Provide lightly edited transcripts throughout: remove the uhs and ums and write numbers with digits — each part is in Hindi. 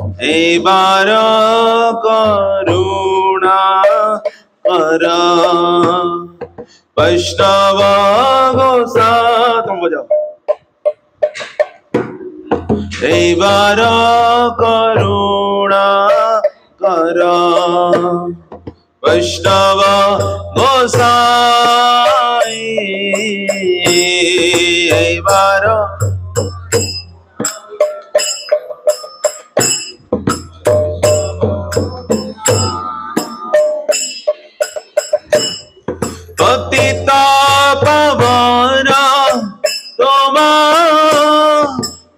एबार करुणा कर वैष्णव गोसा तुम बजाओ एबार करुणा कर वैष्णव गोसाई एबार पतित पावन तुम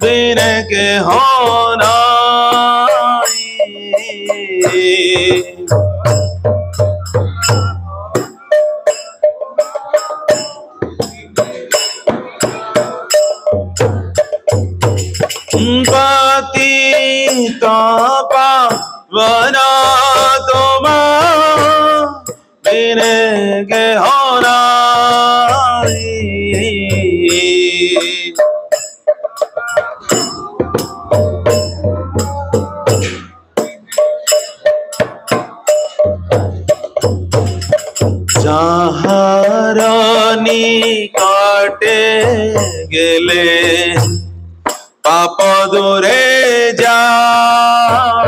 बिन के होना पतित पावन तुम बिन के होना যাহার নিকটে গেলে পাপ দূরে যায়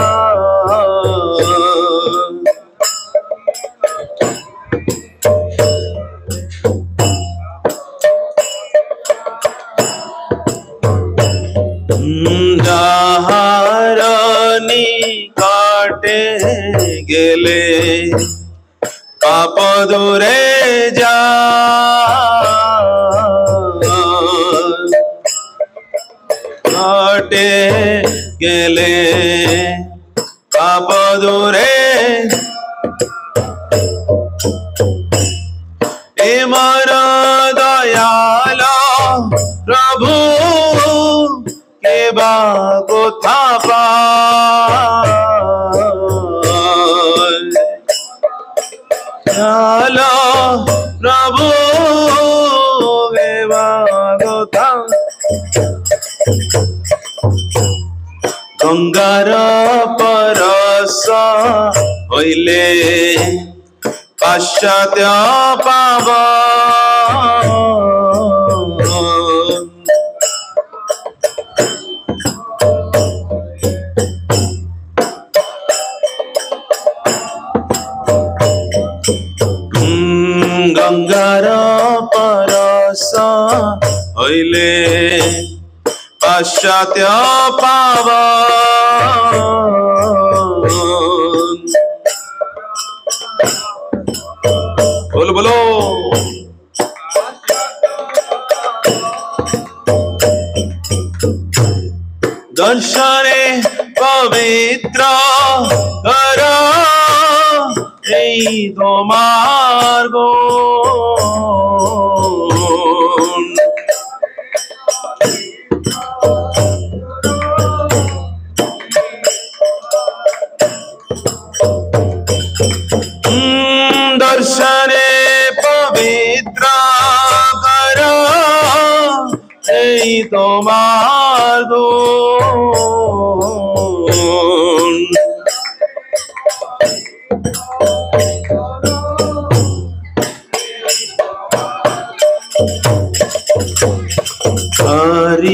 যাহার নিকটে গেলে पाप दूरे जा घटे गेले पाप दूरे ए मन दयाल प्रभु के बा कोथा पा चलो प्रभु गोता गंगार परस होइले पाश्चात्य पावन गंगार परस होइले पाश्चात्य पावन बोलो बोलो दर्शने पवित्र कर এই তোমার গুণ দর্শনে পবিত্র কর এই তোমার গুণ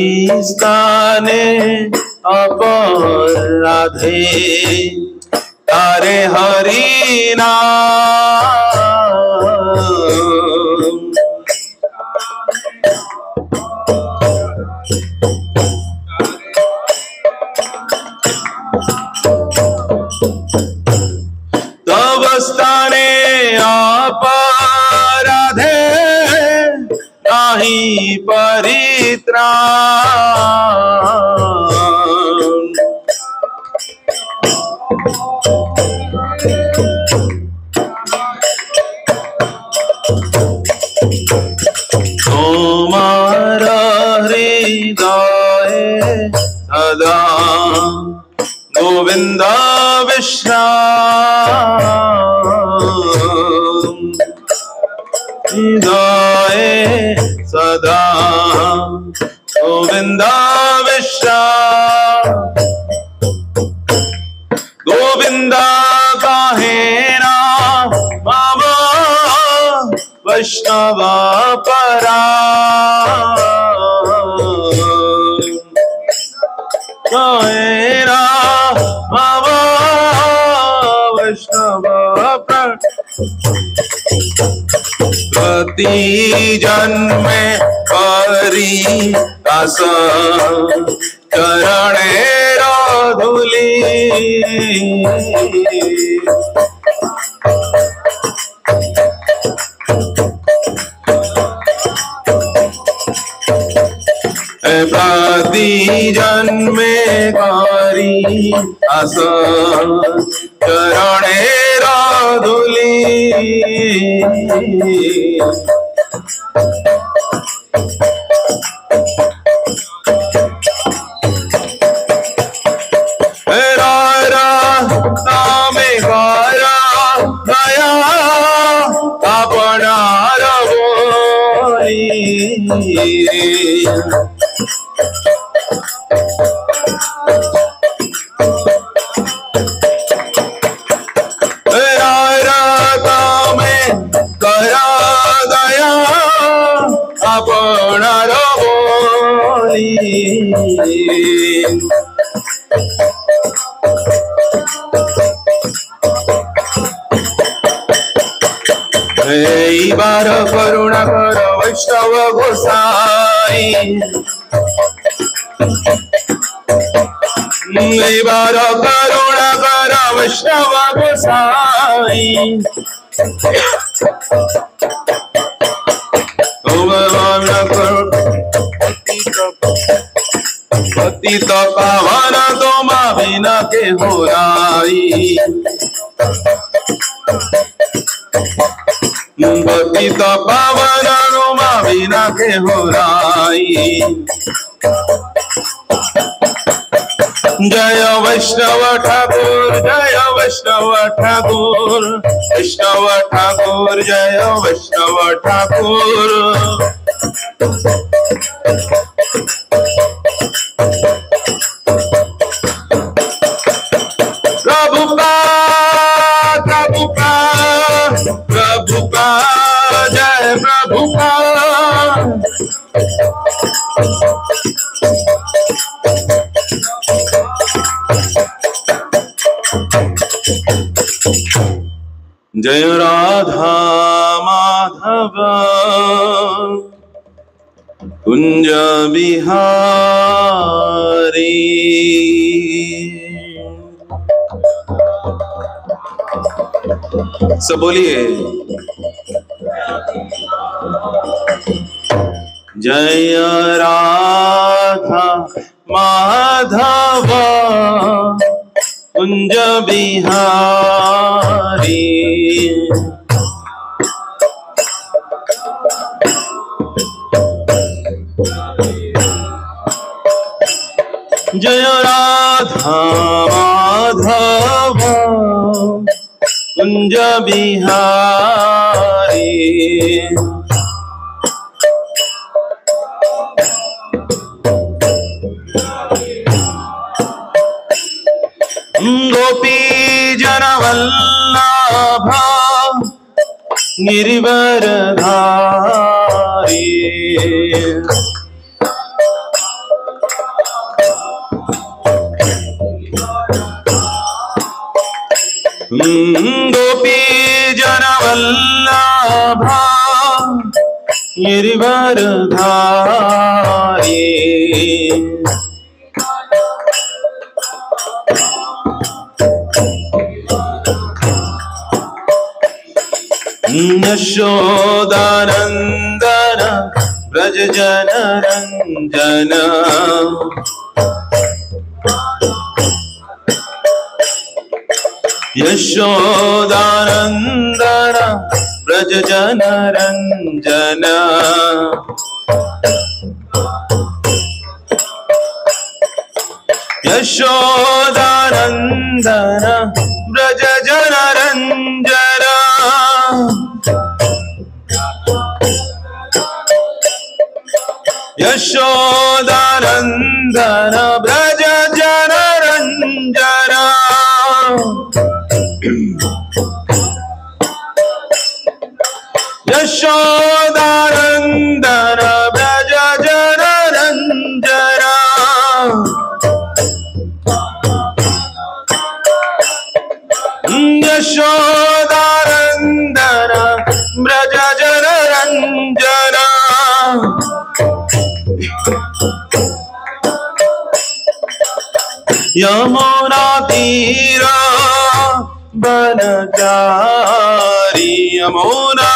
हरिस्ताने अपराधे तारे हरि नाम तब स्थाने अपराधे नहीं परित्राण তোমার হৃদয়ে সদা গোবিন্দ বিশ্রাম हृदये सदा गोविंद विश्राम वैष्णवा परा मेरा बाबा वैष्णवा प्रति जन्मे करी दास चरणेर धूली प्रति जन्मे करी दास चरणेर धूली अपनार बार करुणा कर वैष्णव गोसाई बार करुणा कर वैष्णव गोसाई पतित पावन तुम बिना के हो राई पतित पावन तुम बिना के हो राई जय वैष्णव ठाकुर जय वैष्णव ठाकुर वैष्णव ठाकुर जय वैष्णव ठाकुर प्रभुपाद प्रभुपाद प्रभुपाद जय प्रभुपाद जय राधा माधव कुंज बिहारी सब बोलिए जय राधा माधव कुंज बिहारी जय राधा माधव कुंज बिहारी गोपी जन वल्लभ गिरिवरधारी गोपी जन वल्लभ गिरिवरधारी यशोदानंदन ब्रज जन रंजन यशोदानंदन ब्रज जन रंजन यशोदानंदन ब्रज जन रंजन यशोदानंदन ब्रज जन रंजन यशोदानंदन व्रज जन रंजना यशोदानंदन व्रज जन रंजना यमुना तीरा बनचारी यमुना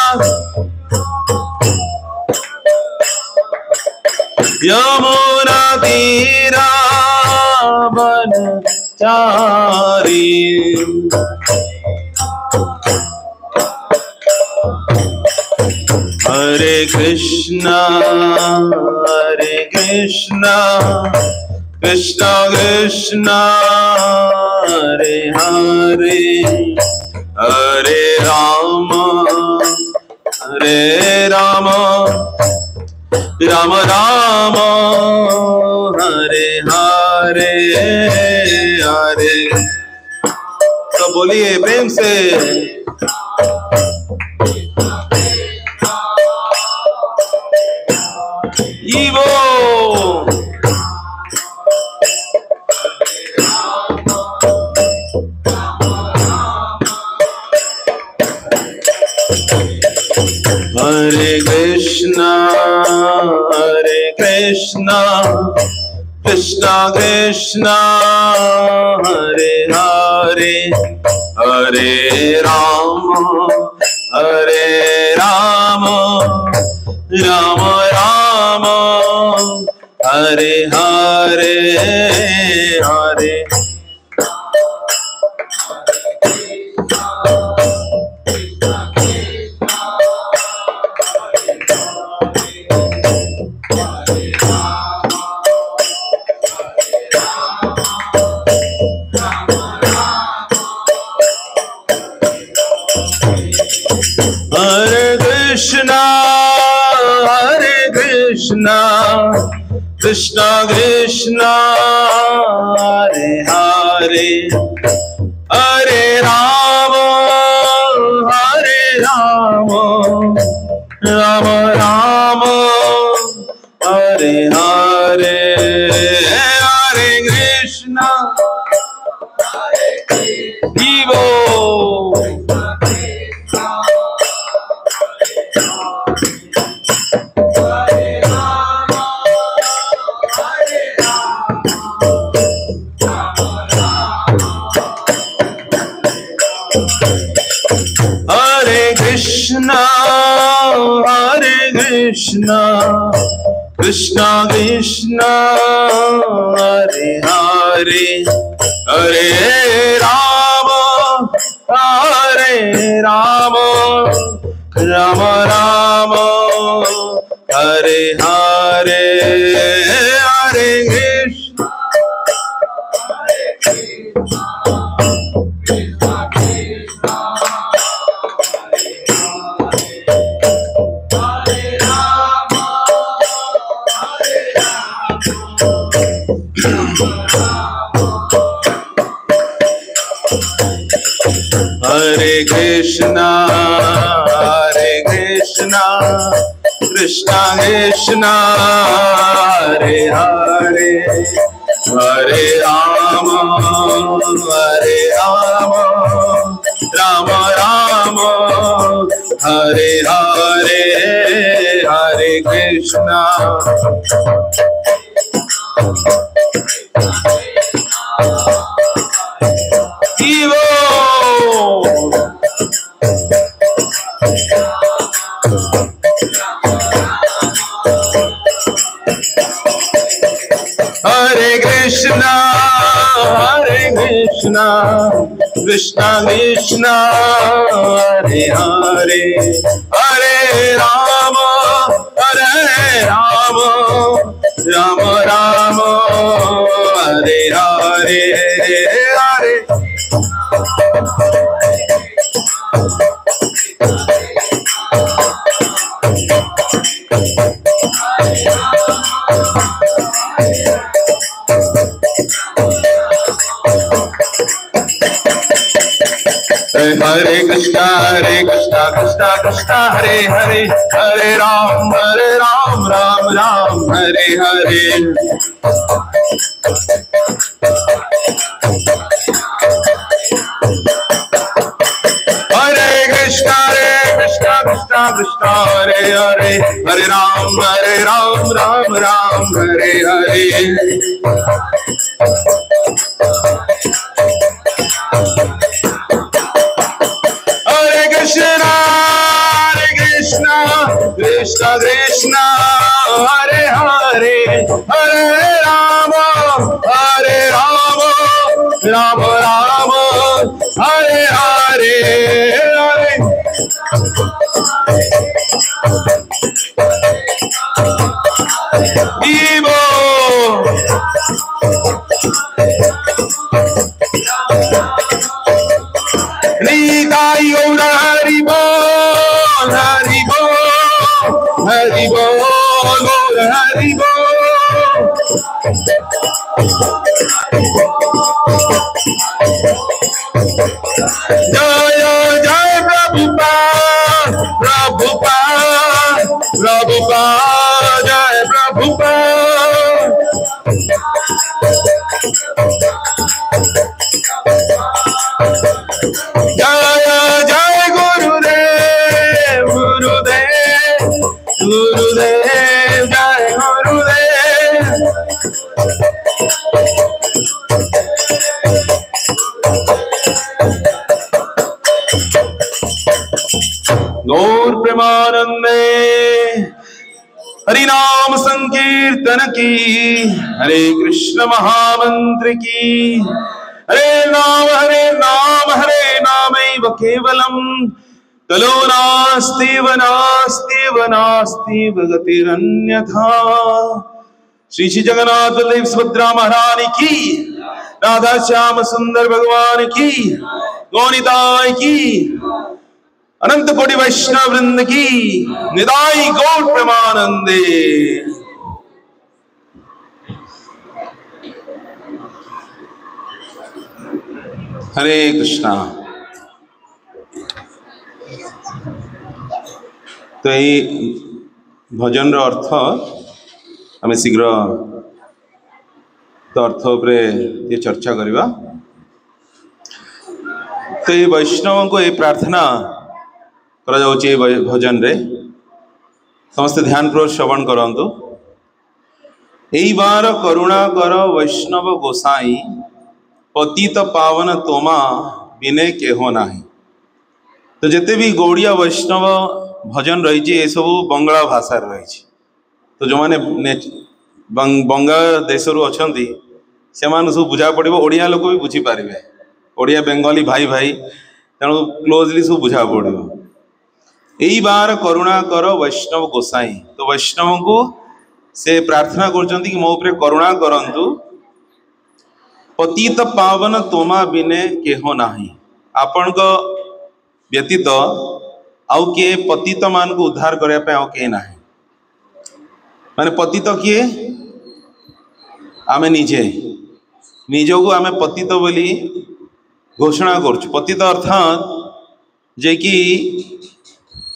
यमुना तीरा बनचारी हरे कृष्णा कृष्णा कृष्णा हरे हरे हरे राम राम राम हरे हरे हरे। तो बोलिए प्रेम से ईवो हरे कृष्णा कृष्णा कृष्णा हरे हरे हरे राम राम राम हरे हरे हरे। कृष्णा कृष्णा हरे हरे हरे राम राम राम हरे हरे हरे कृष्णा जीवो कृष्णा कृष्णा कृष्णा हरे हरे हरे राम राम राम हरे हरे हरे कृष्णा हरे कृष्णा कृष्णा कृष्णा हरे हरे हरे राम राम राम हरे हरे हरे कृष्णा हरे Krishna Krishna Krishna Hare Hare Hare Ram Ram Ram Hare Hare Hare. Hare Krishna Krishna Krishna Hare Hare Hare Ram Ram Ram Hare Hare Hare Krishna Krishna Krishna Hare Hare Hare Ram Ram Hare Hare Hare Krishna Krishna Krishna Hare Hare Hare Rama Rama Rama Hare Hare Vivo Nitai Gaura Hari Bol Hari Bol Hari Bol Gaura Hari Bol Jaya Jaya Prabhupada Prabhupada Prabhupada Jaya Prabhupada Jaya Jaya Gurudev Gurudev Gurudev Jaya Gurudev Gaur Premanande Hari Naam Sankirtan ki Hare Krishna Mahamantra ki Hare Naam Hare Namaiva Kevalam Kalo Nasti Vanasti Vagatiranyatha Shri Shri Jagannath Dev Subhadra Maharani ki Radha Shyama Sundar Bhagwan ki Gaunitai ki अनंत कोटि वैष्णव वृंद की निदाई गौर प्रेमानंदे हरे कृष्णा। तो यही भजन रो अर्थ आम शीघ्र तो अर्थ उपरे ये चर्चा करिबा। तो ये वैष्णव को ये प्रार्थना करा जाउची भजन रे समस्त ध्यान पूर्वक श्रवण करंतु। एई बार करुणा कर वैष्णव गोसाई पतित पावन तोमा बिने केहो नाही। तो जिते भी गौड़िया वैष्णव भजन रही ये सब बंगला भाषा रही। तो जो मैंने बंगा देश अच्छा से सब बुझा पड़ो ओडिया लोक भी बुझीपारे ओडिया बेंगली भाई भाई तेणु क्लोजली सब बुझा पड़ो। यही बार करुणा कर वैष्णव गोसाई। तो वैष्णव को से प्रार्थना कर मो उपरे करुणा करंतु पतित पावन तोमा बिने केहो नाही। आपण को व्यतीत आउ किए पतित मान को उद्धार करने पे आउ किए नाही। माने पतित किए आमे निजे निजो को आमे पतित बोली घोषणा करछु। पतित अर्थात जे कि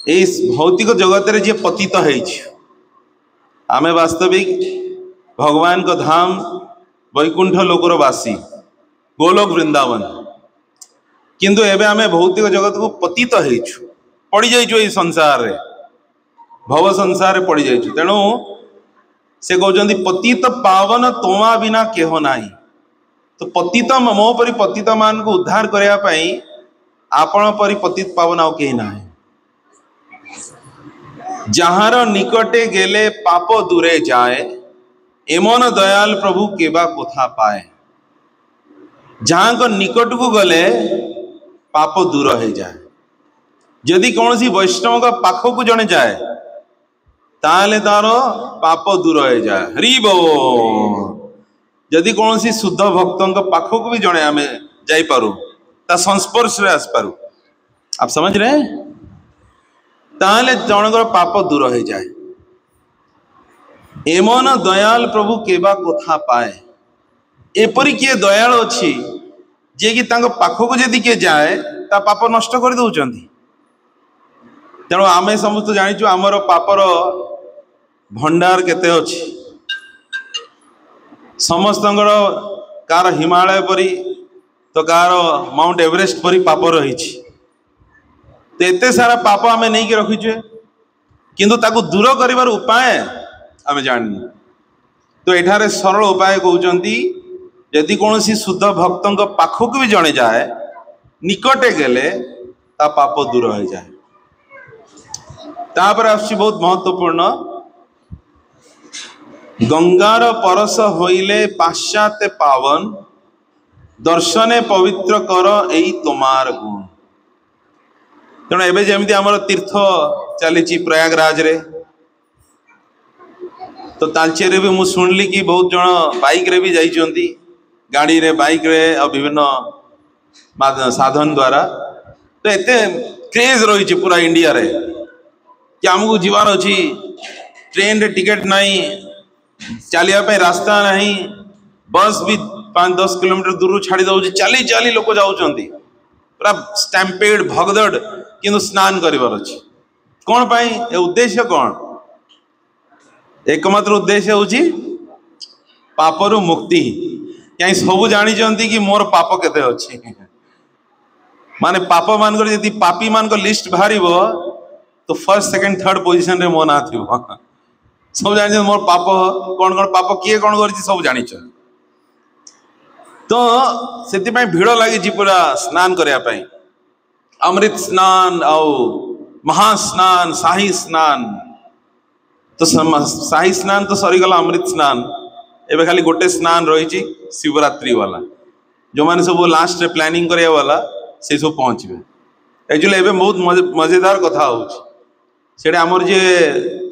इस भौतिक जगत रे जे पतित आमे वास्तविक भगवान को धाम वैकुंठ लोकर वासी गोलोक वृंदावन किंतु एबे आमे भौतिक जगत को पतित पड़ी जाइछु। ये संसार रे भव संसार रे पड़ी जाइछु। तेणु से कहउछन्ति पतित पावन तोमा बिना केहो नाही। तो पतित मो परि पतित मान को उद्धार करया पई आपण परि पतित पावन आउ केही नाही। जहार निकटे गेले पाप दूरे जाए एमन दयाल प्रभु केबा कोथा पाए। जहाँ को निकट को गले पाप दूर हो जाए। यदि कौन सी वैष्णव का पाख को जने जाए ताले तार पाप दूर हो जाए। हरि बोल। यदि कौन सी शुद्ध भक्तों का पाख को भी जने आमे जाई पारू ता संस्पर्श रे आस पारू। आप समझ रहे हैं? ताले जनकर पाप दूर हो जाए। एमन दयाल प्रभु केबा कोथा पाए। एपरी किए दयाल अच्छी जे कि तांको पाखको जदि के जाए ता पाप नष्ट कर दौरान। तेणु आम समस्त जाचु आमर पापर भंडार केते अच्छी समस्त कार हिमालय परी तो कार माउंट एवरेस्ट परी पाप रही तो एते सारा पाप आम नहीं रखीचे किंतु ताकू दूर कर उपाय आम जान। तो एठारे सरल उपाय कहते यदि कौन शुद्ध भक्त पाखक भी जड़े जाए निकटे गले ता पाप दूर हो जाए। तापर आसुची बहुत महत्वपूर्ण गंगार परस होइले पाश्चात्य पावन दर्शने पवित्र कर एई तोमार गुण। तेणु एबे जेमती आमर तीर्थ चली प्रयागराज रे तो तालचेरे भी मु शुणली कि बहुत जन बाइक रे भी जाइछंती गाड़ी रे बाइक रे और विभिन्न साधन द्वारा तो एते क्रेज रही पूरा इंडिया रे कि आमको जीवार अच्छी ट्रेन रे टिकेट नहीं चलिया पे रास्ता नहीं बस भी 5-10 किलोमीटर दूर छाड़ी दौर चली चली लोक जाऊँगी पूरा स्टैम्पेड भगदड़ किंतु स्नान करिवार अछि कौन पाई ए उद्देश्य कौन एकमात्र उद्देश्य होची पापरु मुक्ति। कहीं सब जानी कि मोर पाप केते अछि माने पाप मान यदि पापी मान को लिस्ट बाहर तो फर्स्ट सेकंड थर्ड पोजीशन रे मो ना थी सब जानी मोर पाप कौन कौन पाप किए कौन कर सब जानी तो से भिड़ लगी पूरा स्नान करने अमृत स्नान आउ महास्नान शाही स्नान तो शाही स्नान तो सरीगला अमृत स्नान एवं खाली गोटे स्नान रही शिवरात्रि वाला जो मैंने सब लास्ट प्लानिंग करने वाला से सब पहुँचे एक्चुअली एवं बहुत मजेदार कथा हो आमर जे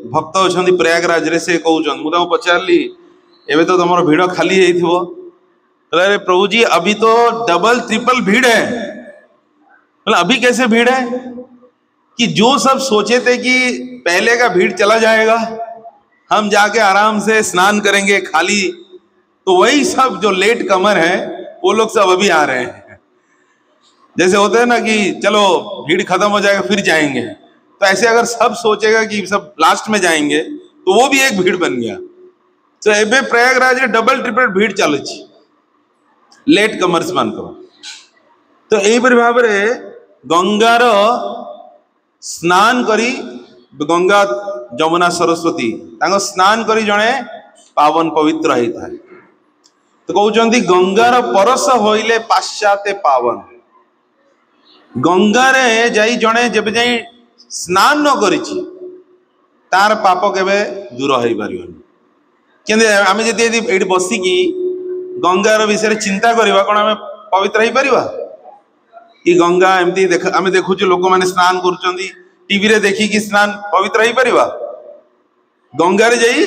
भक्त अच्छा प्रयागराज रे से कहते मुझे पचारि एवं तो तुम भिड़ खाली हो अरे प्रभु जी अभी तो डबल ट्रिपल भीड़ है। मतलब अभी कैसे भीड़ है कि जो सब सोचे थे कि पहले का भीड़ चला जाएगा हम जाके आराम से स्नान करेंगे खाली तो वही सब जो लेट कमर है वो लोग सब अभी आ रहे हैं। जैसे होते हैं ना कि चलो भीड़ खत्म हो जाएगा फिर जाएंगे तो ऐसे अगर सब सोचेगा कि सब लास्ट में जाएंगे तो वो भी एक भीड़ बन गया। तो एबे प्रयागराज में डबल ट्रिपल भीड़ चलुची लेट कमर्स मान को तो यही भाव गंगार स्नान करी गंगा जमुना सरस्वती स्नान करी जड़े पावन पवित्र होता है। तो कहते गंगार परस होइले पाश्चात्य पावन गंगारे जाई जड़े जब जाई स्नान न करी तार पाप केवे दूर हो पार आम जी बसिकी गंगार विषय चिंता करवा कौन आम पवित्र हो पार कि गंगा एमती आम देखु लोक मैंने स्नान कर टीवी रे देखिकी स्नान पवित्र हो पार गंगार जाई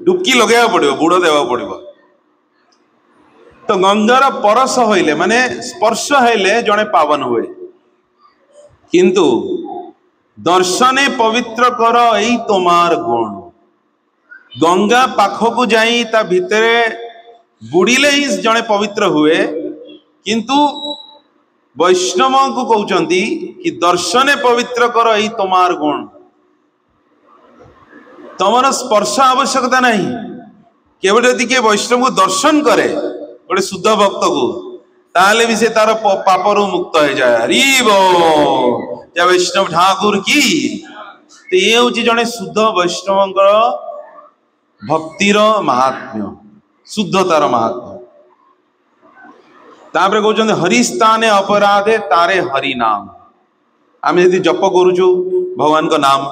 डुबकी लगे पड़ो बुड़ देवा पड़ो। तो गंगार परस होइले माने स्पर्श होइले जड़े पावन हुए किंतु दर्शने पवित्र कर एई तोमार गुण गंगा पाखकू जाई ता भितरे बुड़िले ही जड़े पवित्र हुए किंतु वैष्णव को कहते कि दर्शने पवित्र कर एई तोमार गुण तमर स्पर्श आवश्यकता नहीं केवल यदि के वैष्णव को दर्शन करे गोटे शुद्ध भक्त को ताले भी से तार पापरू मुक्त हो जाए। जय वैष्णव ठाकुर की। तो ये हूँ जड़े शुद्ध वैष्णव भक्तिर महात्म्य शुद्धतार महात्म्य। तापर कहते हरिस्थाने अपराधे तारे हरि नाम आम यदि जप करुचु भगवान का नाम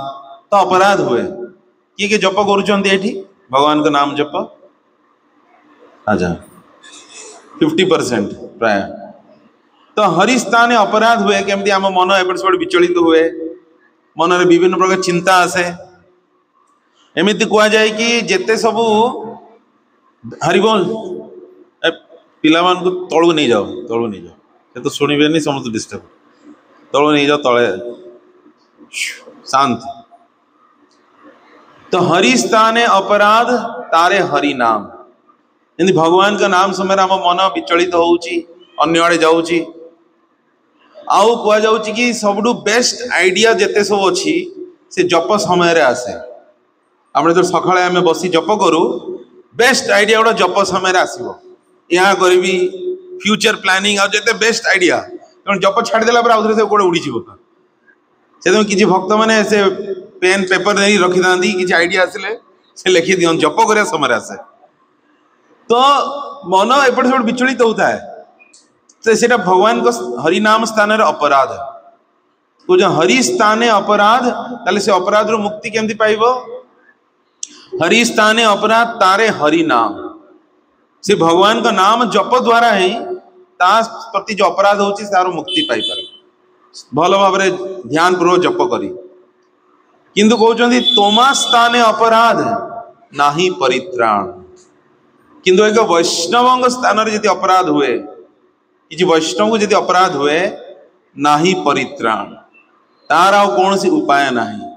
तो अपराध हुए किए जप करुँच भगवान का नाम जप अच्छा 50% प्राय तो हरिस्थाने अपराध हुए केमती आम मन एपट सेपट विचलित हुए मन रे विभिन्न प्रकार चिंता आसे एमती कह जाए कि जेते सबू हरिबोल पिला मान को तलू नहीं जाओ ये तो शुणवे नहीं समस्त डिस्टर्ब तलू नहीं जाओ तले शांत। तो हरिस्थाने अपराध तारे हरि नाम यदि भगवान का नाम समय आम मन विचलित होउची अन्य आड़े जाऊँगी आउ कह जाऊँगी कि सबुठु बेस्ट आइडिया जिते सब अच्छी से जप समय रे आसे आम जो सकाଳେ आम बसी जप करूँ बेस्ट आइडिया गोटे जप समय आसो यहाँ करी फ्यूचर प्लानिंग आज जिते बेस्ट आइडिया तेणु जप छाड़देला आउे से कौटे उड़ीज से किसी भक्त मैंने से पेन पेपर नहीं रखी था किसी आइडिया आसिले से लिखि दिं जप कर समय आसे तो मन एपट सेपट विचलित होता है तो सेटा भगवान को हरिनाम स्थान अपराध तो जो हरि स्थाने अपराध ताले से अपराध रो मुक्ति केमती पाइबो हरि स्थाने अपराध तारे हरि नाम से भगवान का नाम जप द्वारा ही ता प्रति जो अपराध होची तार मुक्ति पाई पारे भल भाव ध्यान पूर्वक जप करी किंतु कहते तोमा स्थाने अपराध नाही परित्राण किंतु एक वैष्णव स्थान यदि अपराध हुए कि वैष्णव को यदि अपराध हुए नाही परित्राण तार आ कौन सी उपाय नाही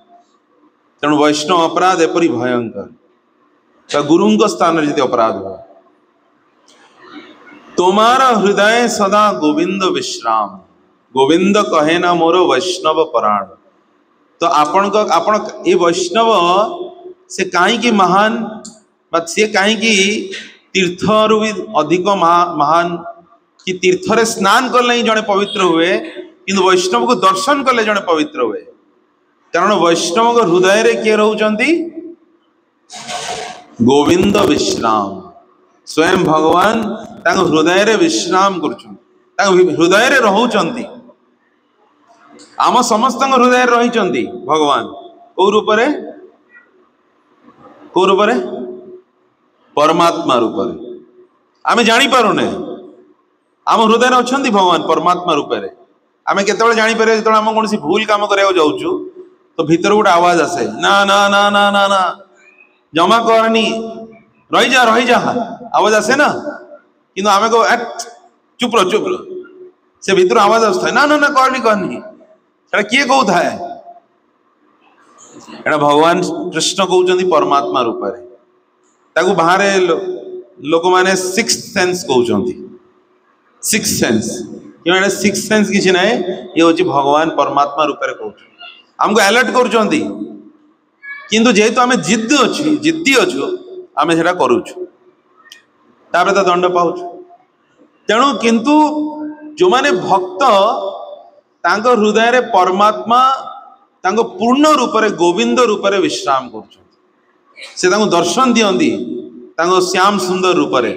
तेणु वैष्णव अपराध एपरी भयंकर तो गुरु स्थान यदि अपराध हुए तुम्हारा हृदय सदा गोविंद विश्राम गोविंद कहे ना मोर वैष्णव पराण तो आपण ये वैष्णव से कहीं महान सी कहीं तीर्थरु भी अधिक महान कि तीर्थ रे स्नान कले जड़े पवित्र हुए किंतु वैष्णव को दर्शन कले जड़े पवित्र हुए कारण वैष्णव को हृदय रे किए रहउचंती गोविंद विश्राम स्वयं भगवान तांग हृदय रे विश्राम करुछन तांग हृदय रे रहउचंती आम समस्त हृदय रही भगवान कौ रूप परमात्मा रूप आम जापारे आम हृदय अच्छा भगवान परमात्मा रूप आम केतବେଳେ जापर जो आम कौन भूल काम करा जाऊँ तो भीतर गोटे आवाज आसे ना ना ना ना ना ना जमा करनी रही जा आवाज आसे ना कि आम कह चुप रो से भीतर आवाज आसता है ना ना ना करनी किए कौ था एटा भगवान कृष्ण कहते परमात्मा रूप बाहर लोक मैंने सिक्स सेंस कहते सिक्स सेंस कि सिक्स सेंस किसी ना ये हूँ भगवान परमात्मा रूप आमको अलर्ट कर किंतु जेहेतु आम जिद्दी अच्छु आम से करुचु तो दंड पाऊँ तेणु किंतु जो माने भक्त तांको हृदय रे परमात्मा तांको पूर्ण रूप रे गोविंद रूप रे विश्राम कर से तांको दर्शन दियंती तांको श्याम सुंदर रूप रे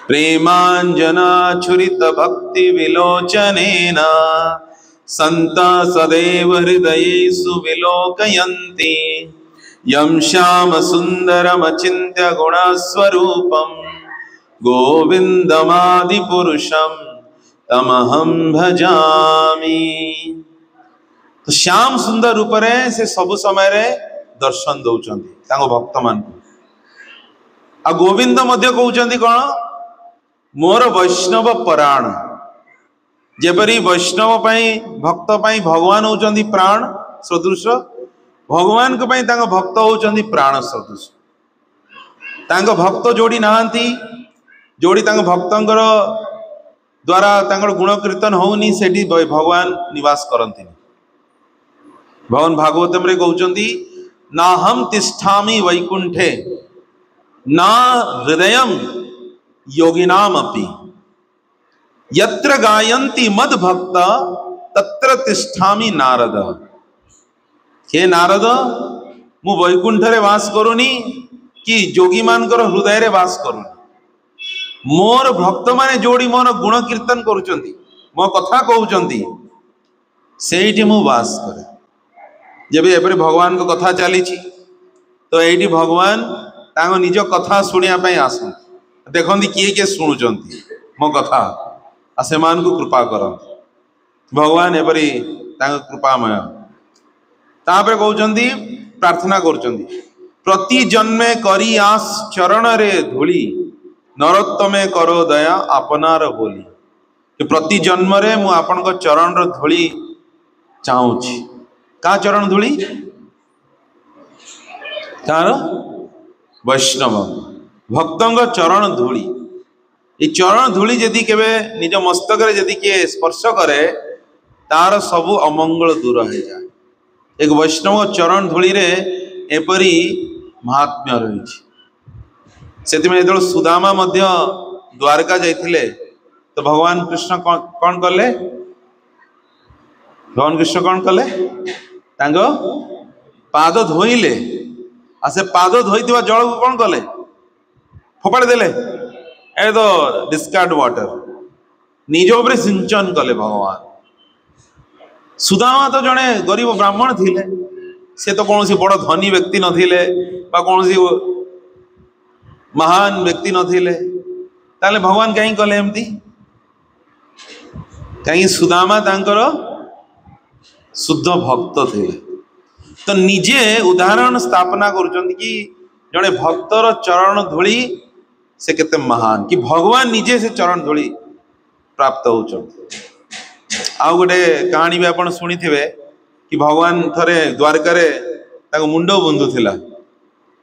प्रेमांजना छुरित भक्ति विलोचनेन संत सदैव हृदयेषु विलोकयन्ति यं श्याम सुंदरम चिन्त्य गुणस्वरूपं गोविंदमादि पुरुषम तमहम भजामि तो श्याम सुंदर रूप से सब समय रे दर्शन दौरान भक्त मान आ गोविंद मध्य कहते कौन मोर वैष्णव पराण जेपरी वैष्णव भक्त भगवान होउचंदी प्राण सदृश भगवान को भक्त होउचंदी प्राण सदृश भक्त जोड़ी नाहंती जोड़ी भक्तंकर द्वारा गुण कीर्तन होनी सेठी भगवान निवास करती भगवान भागवतम रे कहउचंदी ना हम तिष्ठामि वैकुंठे ना हृदयम योगिनाम अपि यत्र गायन्ति मद भक्त तत्र तिष्ठामि नारद हे नारद मु वैकुंठ रे वास करूनी कि जोगी मानकर हृदय रे वास करूनी मोर भक्त माने जोड़ी मोर गुण कीर्तन करुचंती मो कथा कहउचंती सेठी मु वास करे जब एपरी भगवान को कथा चली तो ये भगवान तांको निज कथा शुणा आस देखती किए किए शुणुंट मो कथा से कृपा कर भगवान एपरी कृपामय तापर कहते प्रार्थना कर प्रति जन्मे करी आस चरण रे धूली नरोत्तमे करो दया आपनार बोली कि प्रति जन्म रे मु आपन को चरण रो धूली चाहूची का चरण धूली कार वैष्णव भक्तंग चरण धूली ये चरण धूली यदि केवे निज मस्तक यदि किए स्पर्श करे तार सबु अमंगल दूर हो जाए। एक वैष्णव चरण धूली रे एपरी महात्म्य रही। जो सुदामा मध्य द्वारका जाइथिले तो भगवान कृष्ण कौन कले? भगवान कृष्ण कौन कले? तांगो पाद धोइले आ से पाद धोइथिबा जल को कौन कले? फोपाड़ी देले। ए तो डिस्कार्ड वाटर निज उपरे सिंचन कले भगवान। सुदामा तो जड़े गरीब ब्राह्मण थिले, से तो कौन सी बड़ धनी व्यक्ति नथिले बा कौन सी महान व्यक्ति नथिले, ताले भगवान कहीं कले एमती? कहीं सुदामा तांकर शुद्ध भक्त थे। तो निजे उदाहरण स्थापना करुचंदी कि जड़े भक्तर चरण धूली से केते महान, कि भगवान निजे से चरण धूली प्राप्त होचंदी। आउ गोटे कहानी भी आपण शुणी थे कि भगवान थरे द्वारका रे ताको मुंड बिंधुथिला।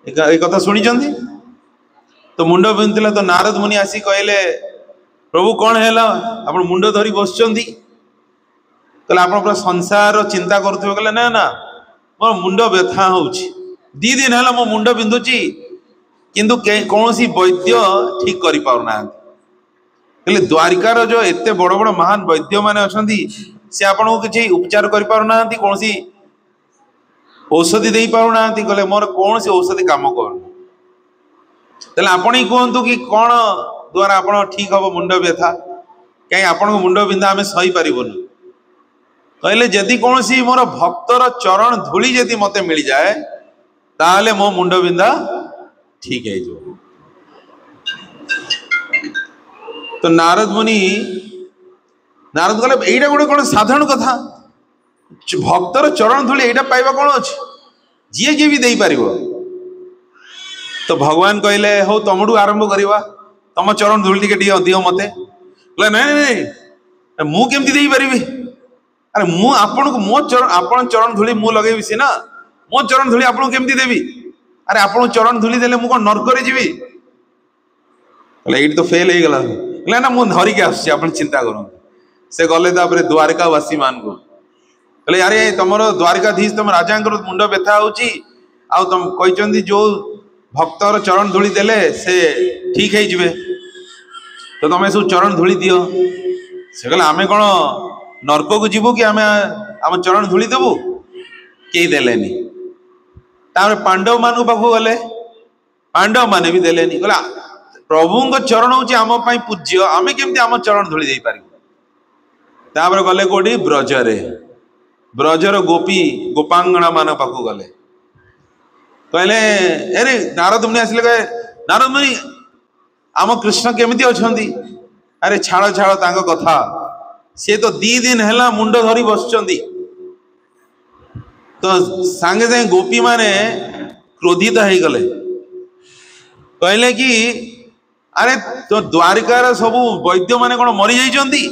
ए कथा शुणी चंदी? तो मुंड बिंधुथिला तो नारद मुनि आसी कहले प्रभु कौन है आपण मुंड धरी बसचंदी? कहले आपण पूरा संसार चिंता करथुबे। कहले ना ना मोर मुंड व्यथा होउची, 2 दिन है मो मुंड बिंधुची किंतु कौन सी वैद्य ठीक करि पाउना। कहले द्वारिकार जो एते बड़ बड़ महान वैद्य माने अछंती से आपण को किछि उपचार करि पाउना, कौन सी औषधि देई पाउना। कहले मोर कौन सी औषधि काम कर। कहले आपण ही कहंतु कि कौन द्वारा आपण ठीक हबो मुंड व्यथा, कहीं आपण को मुंड बिंधा आमे सही पारिबोनी। कहले जदि कौन सी मोर भक्तर चरण धूली जदि मते मिल जाए ताले मो मुंड बिंधा ठीक है जो। तो नारद मुनि कहले एटा गोटे कौन साधारण कथा, भक्तर चरण धूली एटा पाइबा कौन अछि, जी जी भी दे पारिबो। तो भगवान कहले हो तमडू आरंभ करिवा, तम चरण धूली टिके दियो मते। कहले नहीं नहीं मु केमती दे पारिबी? अरे मु आपन को मो चरण आपन चरण धूली मु लगेबी सिना, मो चरण धूली आपन केमती देबी? अरे आपन चरण धूली देले मु कोन नरक रे जीवी? कहले एटी तो फेल हे गला। कहले ना मु धरि के आसी, आपन चिंता करू। से गले तापर द्वारका वासी मान को कहले अरे तमरो द्वारकाधीश तम राजांकर मुंड व्यथा होची आ तुम कहचंदी जो भक्तर चरण धूली देले से ठीक है जिवे, तो तमे सब चरण धूली दियो। से कहले आमे कोन नरक को जीवो कि आमे आम चरण धूली देबू? कई देलेनी। तापर पांडव मान पाखु गले, पांडव माने भी देलेनी। कहला प्रभु को चरण होची आम पई पूज्य, आमे केमती आम चरण धूली देई पारिबो? तापर गले कोडी ब्रजरे, ब्रजर गोपी गोपांगना मान पाखु गले। कहले अरे नारद मुनि आसिले, कहे नारद मुनि आम कृष्ण केमती अछंती? अरे छाड़ छाड़ तांको कथा, से तो 2 दिन हैला मुंड धरी बसचंदी। तो सांगे सांगे गोपी माने क्रोधित हो गले, कहले कि अरे तो द्वारिकार सब वैद्य माने कोन मरी जाइचंदी,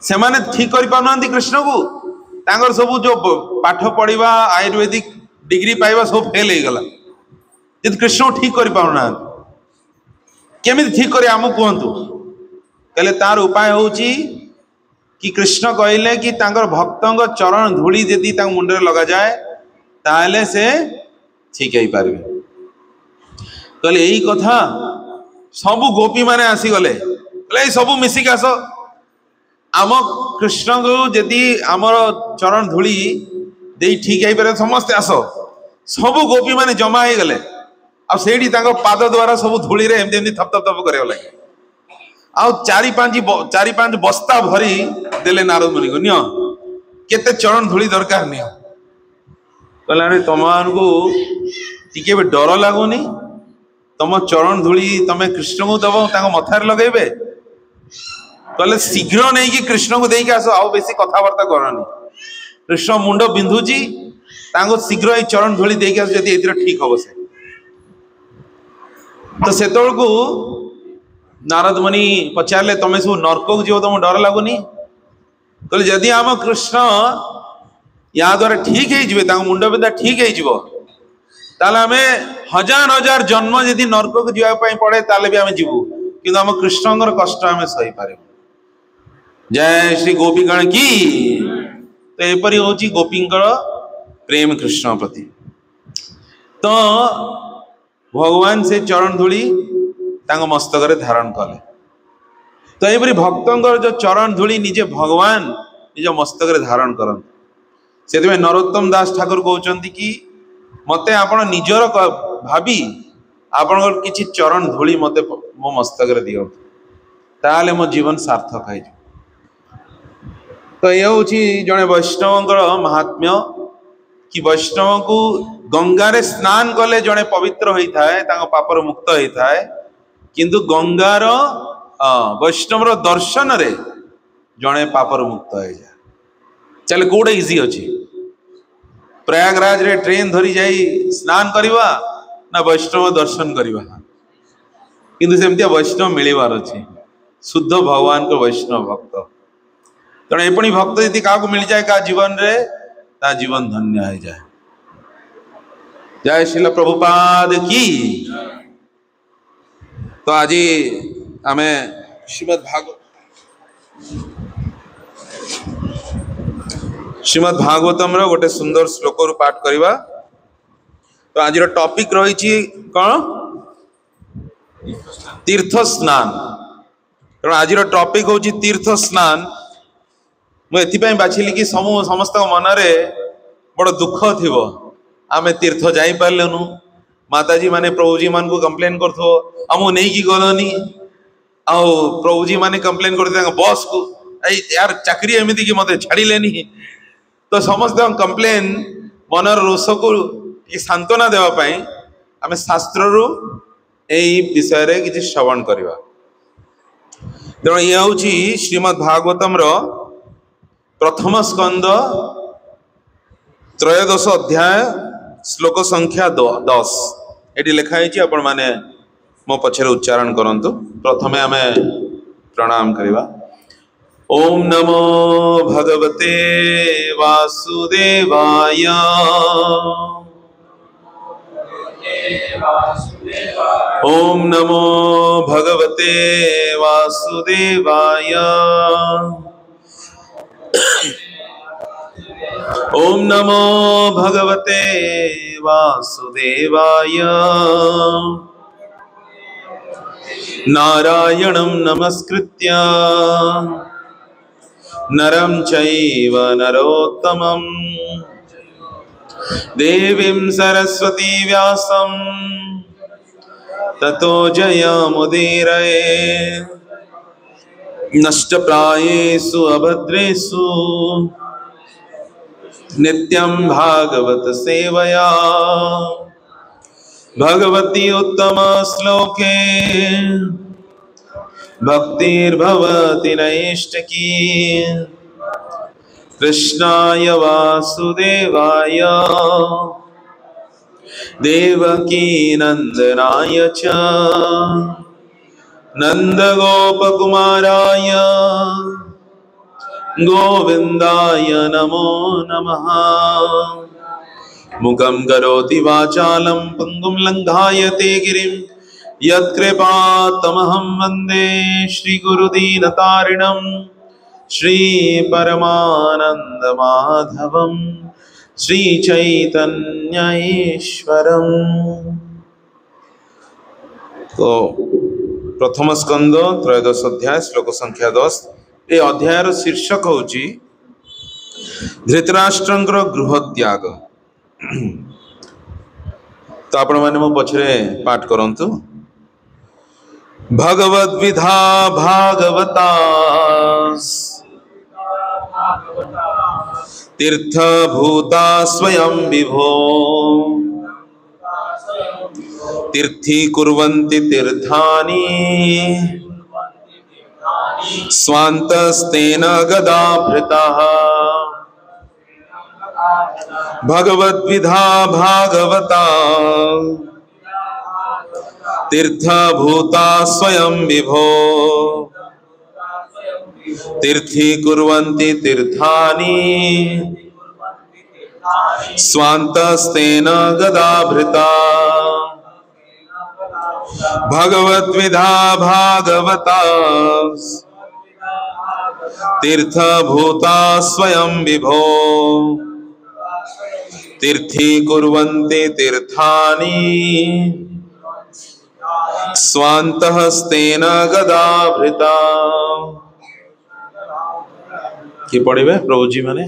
से माने ठीक करि पाउनांती कृष्ण को। तांगर सब जो पाठ पढ़िबा आयुर्वेदिक डिग्री पाइबा सब फेल हो गला, जदि कृष्ण ठीक करि पाउना केमिति ठीक करि आम कहंतु? कहले तार उपाय होची कि कृष्ण कहले कि तांगर भक्तंग चरण धूली यदि तांग मुंडरे लगा जाए ताहले से ठीक है पारबे। कहले यही कथा सबु गोपी माने आसी गले, कहले सबु मिसिक आस आम कृष्ण को यदि आमर चरण धूली दे ठीक है पारे समस्ते आस। सबु गोपी माने जमा हो गले आ सेठी तांको पाद द्वारा सबु धूली रे एमती एमती थप थप थप करे लगे। आ 4-5 बस्ता भरी देले नारद मुनि को, नियो केते चरण धूली दरकार नियो। कहला रे तमान को टिके भी डर लागुनी? तम चरण धूली तमे कृष्ण को दबो तांको मथार लगेबे? कहले शीघ्र नहीं कि कृष्ण को देके आसो, आओ बेसी कथावार्ता करनी। कृष्ण मुंड बिंधुची तांको शीघ्र ही चरण धूली देके आसो जदि एतिर ठीक हो से। तो सेतोल को नारद मुनि पचारे तमे सब नरक को जीव तुम डर लगुनि? कहले जदि आम कृष्ण या द्वारा ठीक है मुंड बिंधा ठीक है ताले आमे 1000 जन्म यदि नरक को जीवा पड़े ताले भी आमे जीवु, किंतु आम कृष्णଙ୍କର कष्ट आम सही पारे। जय श्री गोपीगण की। तो एपरी होची गोपींकर प्रेम कृष्ण प्रति। तो भगवान से चरण धूली तांग मस्तक रे धारण कले। तो एपरी भक्तंकर जो चरण धूली निजे भगवान निज मस्तक रे धारण करन। से नरोत्तम दास ठाकुर कहते कि मते आपण निजर भावी आपण किछि चरण धूली मते मो मस्तक रे दियो ताले मो जीवन सार्थक है। तो ये हूँ जड़े वैष्णवंकर महात्म्य कि वैष्णव को गंगारे स्नान कले जड़े पवित्र होता है, पापर मुक्त होता है। किंतु गंगार वैष्णवर दर्शन रे जड़े पापर मुक्त हो जाए। चल कौटे इजी अच्छी प्रयागराज रे ट्रेन धरी जाई स्नान करवा ना वैष्णव दर्शन करवा। किंतु सेमती वैष्णव मिलवार अच्छी शुद्ध भगवान को वैष्णव भक्त। तेणु एपणी भक्त यदि क्या मिल जाए का जीवन रे ता जीवन धन्य हो जाए। जय श्रील प्रभुपाद की। तो आज आमे श्रीमद् भागवतम रो गोटे सुंदर श्लोक रु पाठ करवा। तो आज टॉपिक रही कौन तीर्थ स्नान। तेणु आज टॉपिक हूँ तीर्थ स्नान। मुझे बाछिली कि समस्त मन बड़ दुख थी आम तीर्थ जाई पार्लनु। माताजी माने प्रभुजी मान को कंप्लेन करथो आमु नहीं की गलनी आ प्रभुजी माने कंप्लेन करते बॉस को यार चाकरी एमती कि मते छाड़ी लेनी। तो समस्त कंप्लेन मनर रोष को सांत्वना देवाई आम शास्त्र रु यही विषय रे किछि श्रवण करवा। तेणु ये हूँ श्रीमद् भागवतम रो प्रथम स्कंद त्रयोदश अध्याय श्लोक संख्या 10 ये लिखाई। आपण माने मो पछरे उच्चारण करंतु। प्रथमे आमे प्रणाम करिवा। ओम नमो भगवते वासुदेवाय। ओम नमो भगवते वासुदेवाय। ओम नमो भगवते वासुदेवाय। नारायणं नमस्कृत्य नरं चैव नरोत्तमं देवीं सरस्वती व्यासं ततो जयमुदीरये। नष्टप्रायेषु अभद्रेषु नित्यं भागवत सेवया। भगवती उत्तम श्लोके भक्तिर्भवति नैष्ठिकी। कृष्णाय वासुदेवाय देवकी नंदनाय च नंदगोपकुमाराय गोविंदाय नमो नमः। मुखं करोति वाचालं पंगुं लंघायते गिरिं यत्कृपातमहं वन्दे श्रीगुरुदीनतारिणं श्रीपरमानन्दमाधवं श्रीचैतन्यईश्वरम्। तो प्रथम स्कंद त्रयोदश अध्याय श्लोक संख्या 10। ये अध्यायर शीर्षक होची धृतराष्ट्रंकर गृह त्याग। तो आपण माने मो पछरे पाठ करंतु। भगवद विधा भागवता तीर्थ भूता स्वयं विभो तीर्थी कुर्वन्ति तीर्थानि स्वान्तस्तेन गदाभृतः। भगवद्विधा भागवता तीर्थभूता स्वयं विभो तीर्थी कुर्वन्ति तीर्थानि स्वान्तस्तेन गदाभृता। भगवद्विधा भागवता तीर्थभूता स्वयं विभो तीर्थी कुर्वन्ति तीर्थानि स्वान्तहस्तेन गदाभृता। कि पढ़िबे प्रभु जी माने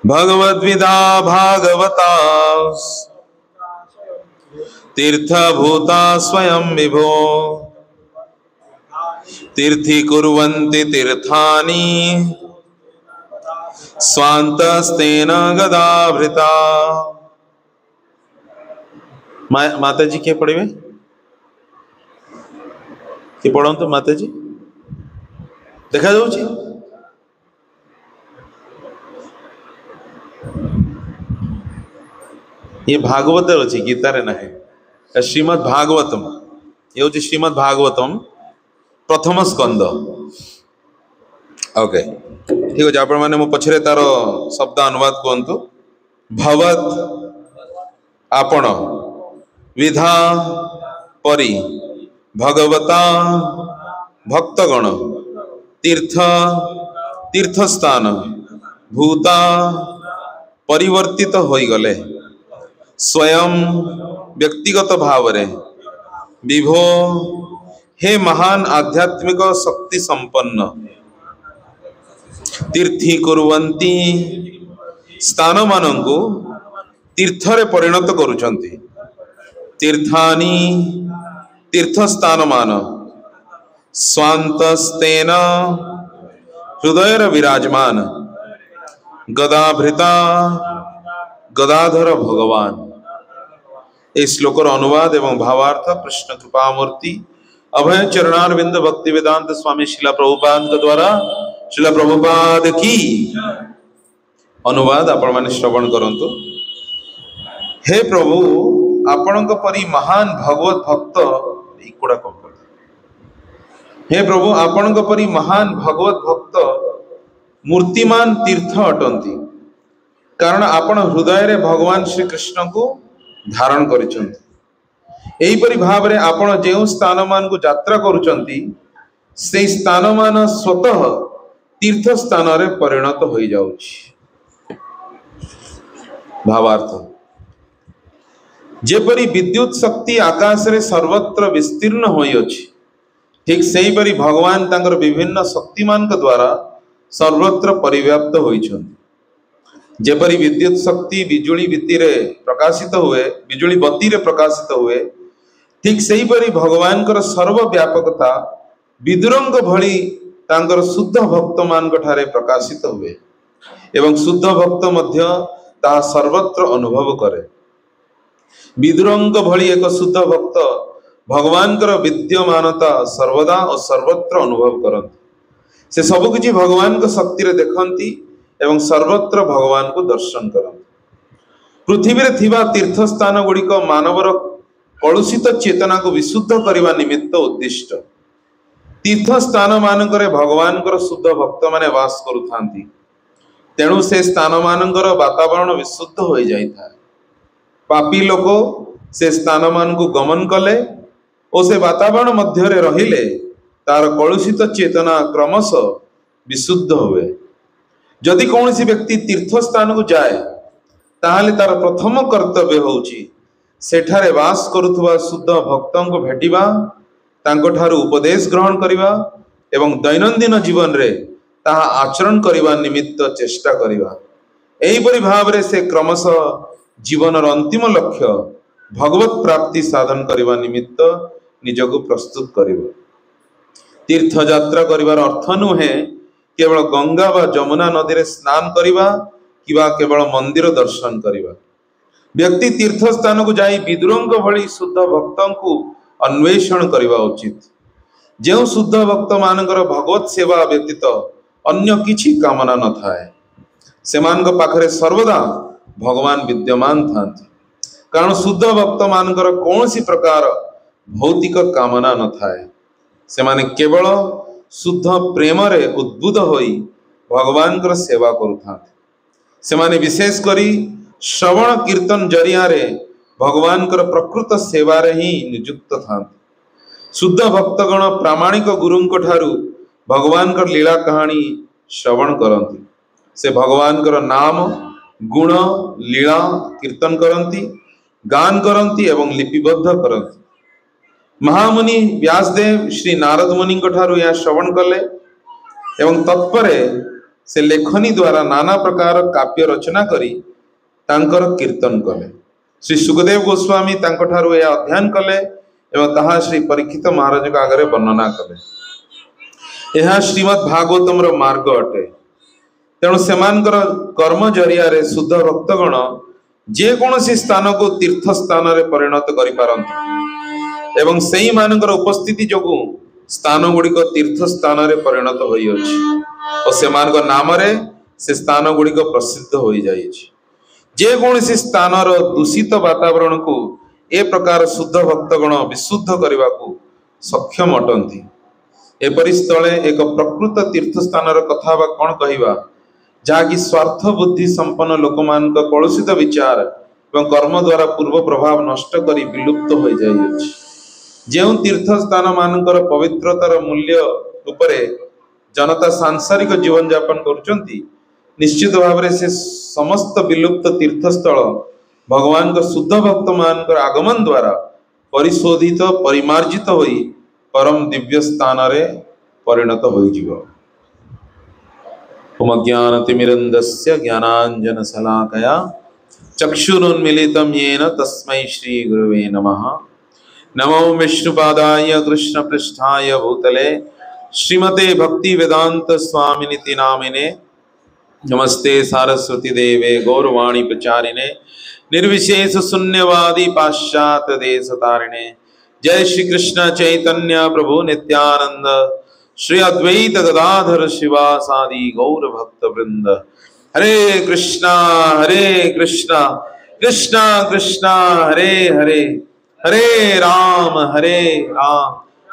भगवद्विधा भागवता तीर्थभूता स्वयं विभो तीर्थी कुर्वन्ति तीर्थानि स्वान्तस्तेन गदाभृता। माता जी के पढ़िबे कि पढ़ंतु माता जी देखा जाउछि ये भागवत अच्छी गीतारे ना श्रीमद् भागवतम ये हूँ श्रीमद् भागवतम प्रथम स्कंद। ओके ठीक अच्छे आपण मैंने मो पछरे तार शब्द अनुवाद कहतु। भवत आपण विधा परि भगवता भक्तगण तीर्थ तीर्थस्थान भूता परिवर्तित होई गले स्वयं व्यक्तिगत भाव रे विभो हे महान आध्यात्मिक शक्ति संपन्न तीर्थी कुर्वन्ति स्थान मानंकु तीर्थरे परिणत करुचंती तीर्थानि तीर्थस्थान मान स्वान्तस्तेन हृदयर विराजमान गदाभृता गदाधर भगवान। इस श्लोकर अनुवाद एवं भावार्थ कृष्ण कृपामूर्ति अभय चरणारविंद भक्ति वेदांत स्वामी शिला प्रभुपाद के द्वारा शिला प्रभुपाद की अनुवाद आपण माने श्रवण करंतु। हे प्रभु आपणक परि महान भगवत भक्त इकुड़ा कम हे प्रभु आपणक परि महान भगवत भक्त मूर्तिमान तीर्थ अटंती कारण आपण हृदय रे भगवान श्री कृष्ण को धारण करिसंती। एही परि भाव रे आपण जेउ स्थान मान को यात्रा करूचंती से स्थान मान स्वतः तीर्थ स्थान रे परिणत होई जाउछि। भावार्थ जेपरि विद्युत शक्ति आकाश रे सर्वत्र विस्तीर्ण होई अछि ठीक सेही परि भगवान तांकर विभिन्न शक्तिमान के द्वारा सर्वत्र परिव्याप्त होइछन्ति। जेपरि विद्युत शक्ति बिजुली बत्ती रे प्रकाशित हुए बिजुली बत्ती रे प्रकाशित हुए ठीक सेही परि भगवान कर सर्वव्यापकता विदुरंग भली तांकर शुद्ध भक्त मान ठारे प्रकाशित हुए एवं शुद्ध भक्त मध्य ता सर्वत्र अनुभव करे। विदुरंग भली एक शुद्ध भक्त भगवान कर विद्यमानता सर्वदा और सर्वत्र अनुभव करती से सब किछि भगवान को शक्ति रे देखंती एवं सर्वत्र भगवान को दर्शन करती। पृथ्वी रे थिबा तीर्थ स्थान गुड़िक मानवर कलुषित चेतना को विशुद्ध करने निमित्त उद्दिष्ट। तीर्थ स्थान मानकरे भगवान कर शुद्ध भक्त माने वास करुथांती तेणु से स्थान मानकर वातावरण विशुद्ध हो जाइथा। पापी लोक से स्थान मान को गमन कले और से वातावरण मध्य रे रहिले तार कलुषित चेतना क्रमश विशुद्ध हुए। जदि कौन सी व्यक्ति तीर्थ स्थान को जाए ताहले तार प्रथम कर्तव्य होउची सेठारे वास करुथुवा शुद्ध भक्तों को भेटिबा तांको ठारू उपदेश ग्रहण करिबा एवं दैनंदिन जीवन रे ताहा आचरण करिबा निमित्त चेष्टा करिबा। एही परि भाव रे से क्रमशः जीवन अंतिम लक्ष्य भगवत प्राप्ति साधन करिबा निमित्त निजको प्रस्तुत करिबा। तीर्थ यात्रा करिवार अर्थ नुहे केवल गंगा व जमुना नदी रे स्नान करिबा किबा केवल मंदिर दर्शन करिबा। व्यक्ति तीर्थ स्थान को जाई विदुरंग भली शुद्ध भक्तों को अन्वेषण करिबा उचित। जो शुद्ध भक्त मानकर भगवत सेवा व्यतीत अन्य किछि कामना न थाए सेमानक पाखरे सर्वदा भगवान विद्यमान थांती कारण शुद्ध भक्त मानकर कौनसी प्रकार भौतिक कामना न थाए सेमाने केवल शुद्ध प्रेम रे उद्बुद्ध होई भगवान कर सेवा करुथांती। सेमाने विशेष करी श्रवण कीर्तन जरिया भगवान प्रकृत सेवारे ही नियुक्त था। शुद्ध भक्तगण प्रामाणिक गुरु भगवान लीला कहानी श्रवण करती। से भगवान नाम गुण लीला कीर्तन करती, गान करती एवं लिपिबद्ध करती। महामुनि व्यासदेव श्री नारद मुनि यह श्रवण कले एवं तत्परे से लेखनी द्वारा नाना प्रकार काव्य रचना करी तांकर कीर्तन कले। श्री सुखदेव गोस्वामी तांकठारु यह अध्ययन कले एवं ताहा श्री परीक्षित महाराज का आगे वर्णना कले। यह श्रीमद् भागवतम मार्ग अटे। तेणु सेमानकर कर्म जरिया रे शुद्ध भक्तगण जे कौनसी स्थान को तीर्थ स्थान रे परिणत करि पारंती एवं सेही मानकर उपस्थिति जोगु स्थान गुड़िक तीर्थ स्थान रे परिणत होई अछि और सेमानकर नाम रे से स्थान गुड़िक प्रसिद्ध होई जाई अछि। जे कौनसी स्थान रो दूषित वातावरण को ए प्रकार शुद्ध भक्तगण विशुद्ध करने को सक्षम अटंती। एपरि स्थले एक प्रकृत तीर्थ स्थान कथा कौन कहवा जहाँकि स्वार्थ बुद्धि संपन्न लोक मान कलुषित विचार एवं कर्म द्वारा पूर्व प्रभाव नष्ट करी विलुप्त हो जाइए। जो तीर्थ स्थान मानकर पवित्रतार मूल्य उपरे जनता सांसारिक जीवन यापन करुचंती निश्चित भाव से समस्त विलुप्त तीर्थस्थल भगवान का शुद्ध भक्त मान आगमन द्वारा परिशोधित परिमार्जित होई परम दिव्य स्थान रे परिणत होई जीव। ओम ज्ञानतिमिरन्दस्य ज्ञानाञ्जनशलाकया चक्षुरुन्मीलितं येन तस्मै श्री गुरुवे नमः। नमो विष्णुपादाय कृष्णपृष्ठाय भूतले श्रीमते भक्ति वेदांत स्वामिनिति नामिने। नमस्ते सारस्वती देवे गौरवाणी प्रचारिणे निर्विशेष शून्यवादी पाश्चात्य देश तारिणे। जय श्री कृष्ण चैतन्य प्रभु नित्यानंद श्री अद्वैत गदाधर शिवासादि गौर भक्त वृंद। हरे कृष्णा कृष्णा कृष्णा हरे हरे, हरे राम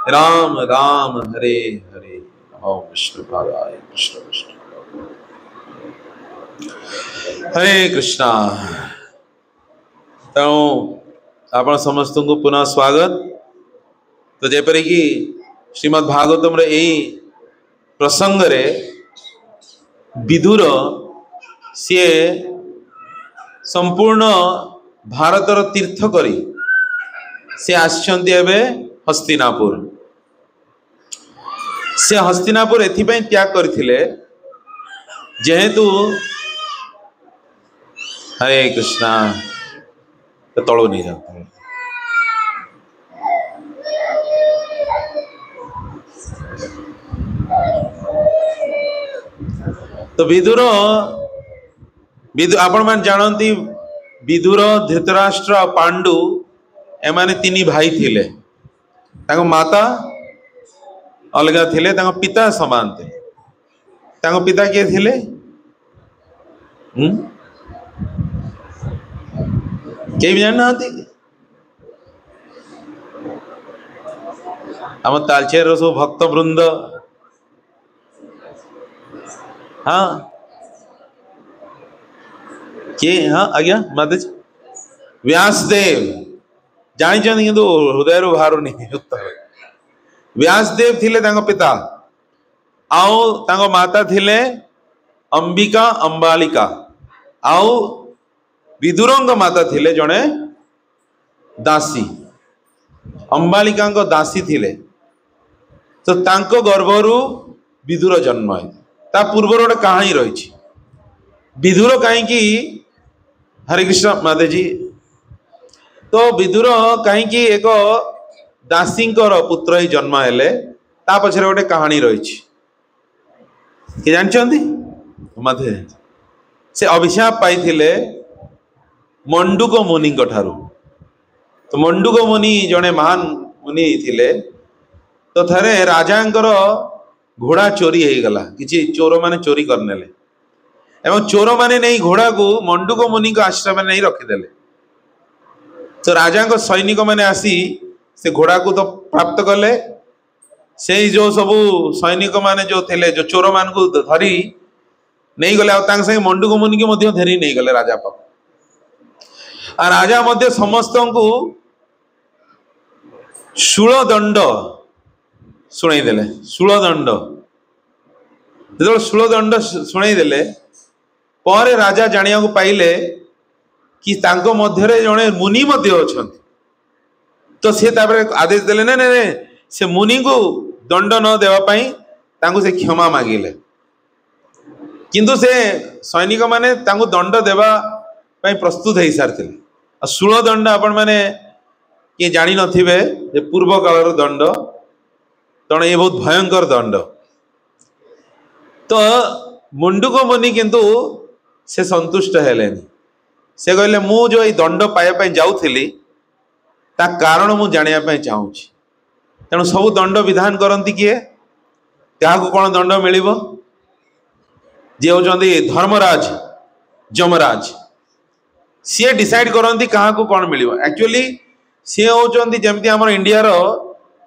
राम राम हरे हरे। नमो विष्णुपादाय कृष्ण विष्णु। हरे कृष्णा। तेणु आपण समस्त को पुनः स्वागत। तो जेपरि कि श्रीमद् भागवतम रे यही प्रसंग रे विदुर सी संपूर्ण भारतर तीर्थ करी से आछंती एबे हस्तिनापुर। से हस्तिनापुर एथिपाई त्याग करथिले जेहेतु हरे कृष्णा तलू नहीं जाता। तो विदुर आपण मान जानती विदुर धृतराष्ट्र पांडु एमाने तीन भाई थिले। ताको माता अलगा थिले, ताको पिता समान थे। ताको पिता किए थिले? के भी जानना आम तालचेर सब भक्त वृंद। हाँ किए? हाँ आज्ञा माता व्यासदेव जानी किंतु हृदय बाहर नहीं उत्तर। व्यासदेव थिले तांको पिता आउ तांको माता थिले अंबिका अंबालिका आउ विदुरंग माता थिले जड़े दासी अंबालिका दासी थिले। तो तांको गर्भरु विदुर जन्म है। ता पूर्व गोटे कहानी रही विदुर कहीं हरे कृष्ण माता जी। तो विदुर कहीं एक दासी पुत्र ही जन्म हेले ता पछरे गोटे कहानी रही जानते मते से अभिशाप पाई मंडुक मुनि ठारू। तो मंडुक मुनि जड़े महान मुनि थिले। तो थरे राजांकर घोड़ा चोरी हो गला, किसी चोर माने चोरी करने एवं चोर माने नहीं घोड़ा को मंडुक मुनि को आश्रम में नहीं रखीदेले। तो राजा को सैनिक मैंने आसी से घोड़ा को तो प्राप्त कले। से जो सबू सैनिक माने जो थिले जो चोर मान को धरी नहीं गले संगे मंडुक मुनि की धरी नहीं गले राजा पाख। आ राजा मध्य समस्त को शूलदंड शुणईदेले। शूलदंड जो शूलदंड शुणईदेले पर राजा जानिया को पाइले कि तांको मध्यरे जड़े मुनि मध्य अछंती। तो सी आदेश देले ने से मुनि को दंड न देवा पाई तांको से क्षमा मागिले। किंतु से सैनिक माने तांको दंड देवा पाई प्रस्तुत हो सारी। शूलदंड आपण माने कि जानी नथिबे जे पूर्व कालर दंड तेणु ये बहुत भयंकर दंड। तो मुंडुक मुनि किंतु से संतुष्ट हेलेनी। से कहले मु जो ये दंड पाइबा जाऊली ता कारण मु जानिया पाई चाहूची। तेणु सब दंड विधान करती किए क्या कौन दंड मिलिबो जे होचंदी धर्मराज जमराज सी डिसाइड करती क्या कौन मिलिबो। एक्चुअली सी होचंदी जेमती हमर इंडिया रो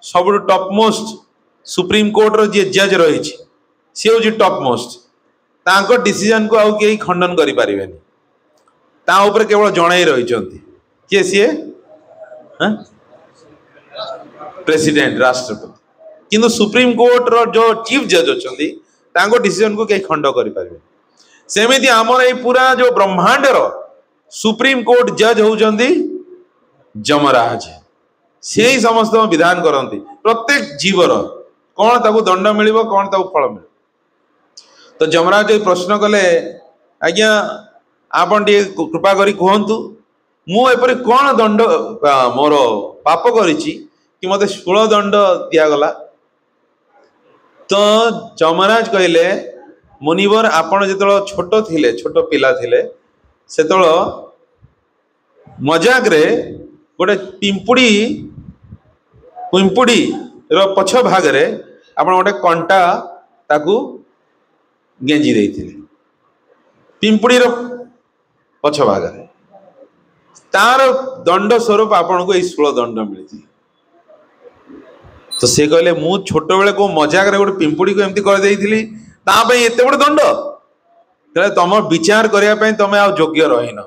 सब टॉप मोस्ट सुप्रीम कोर्ट रो जे जज रही सी हूँ टॉप मोस्ट। तांको डिसीजन को आउ के खंडन करि परिबेनी। ता ऊपर केवल जणाई रही किए सी प्रेसिडेंट राष्ट्रपति। किंतु सुप्रीम कोर्ट रो जो चीफ जज अच्छी तांको डिसीजन को कहीं खंड करि परिबे। सेमिति हमर ए पूरा जो ब्रह्मांड रो सुप्रीम कोर्ट जज होउचंदी जमराज। से ही समस्त विधान करती प्रत्येक जीवर कौन ताकू दंड मिलिबो कौन ताकू फल मिल। तो जमराज प्रश्न कले आज्ञा आपन टी कृपा करी कहतु मु एपरि कौन दंड मोर पाप करिछि कि मते शूल दंड दियागला। तो जमराज कहले मुनिवर आपण जेतलो छोट थिले छोट पिला थिले सेतलो मजाक रे गोटे पिंपुड़ी पिंपुड़ी रो पछ भाग रे आपण गोटे कंटा ताकू गेंजी देइथिले। पिंपुड़ी रो पछ भाग रे तार दंड स्वरूप आपण को शूल दंड मिली। तो से कहले मु छोट बेले को मजाक रे गोटे पिंपुड़ी को एमती कर देइथिली ता पे एते बड़ दंड तले तुम विचार करिया पई तमे आ योग्य रहिन।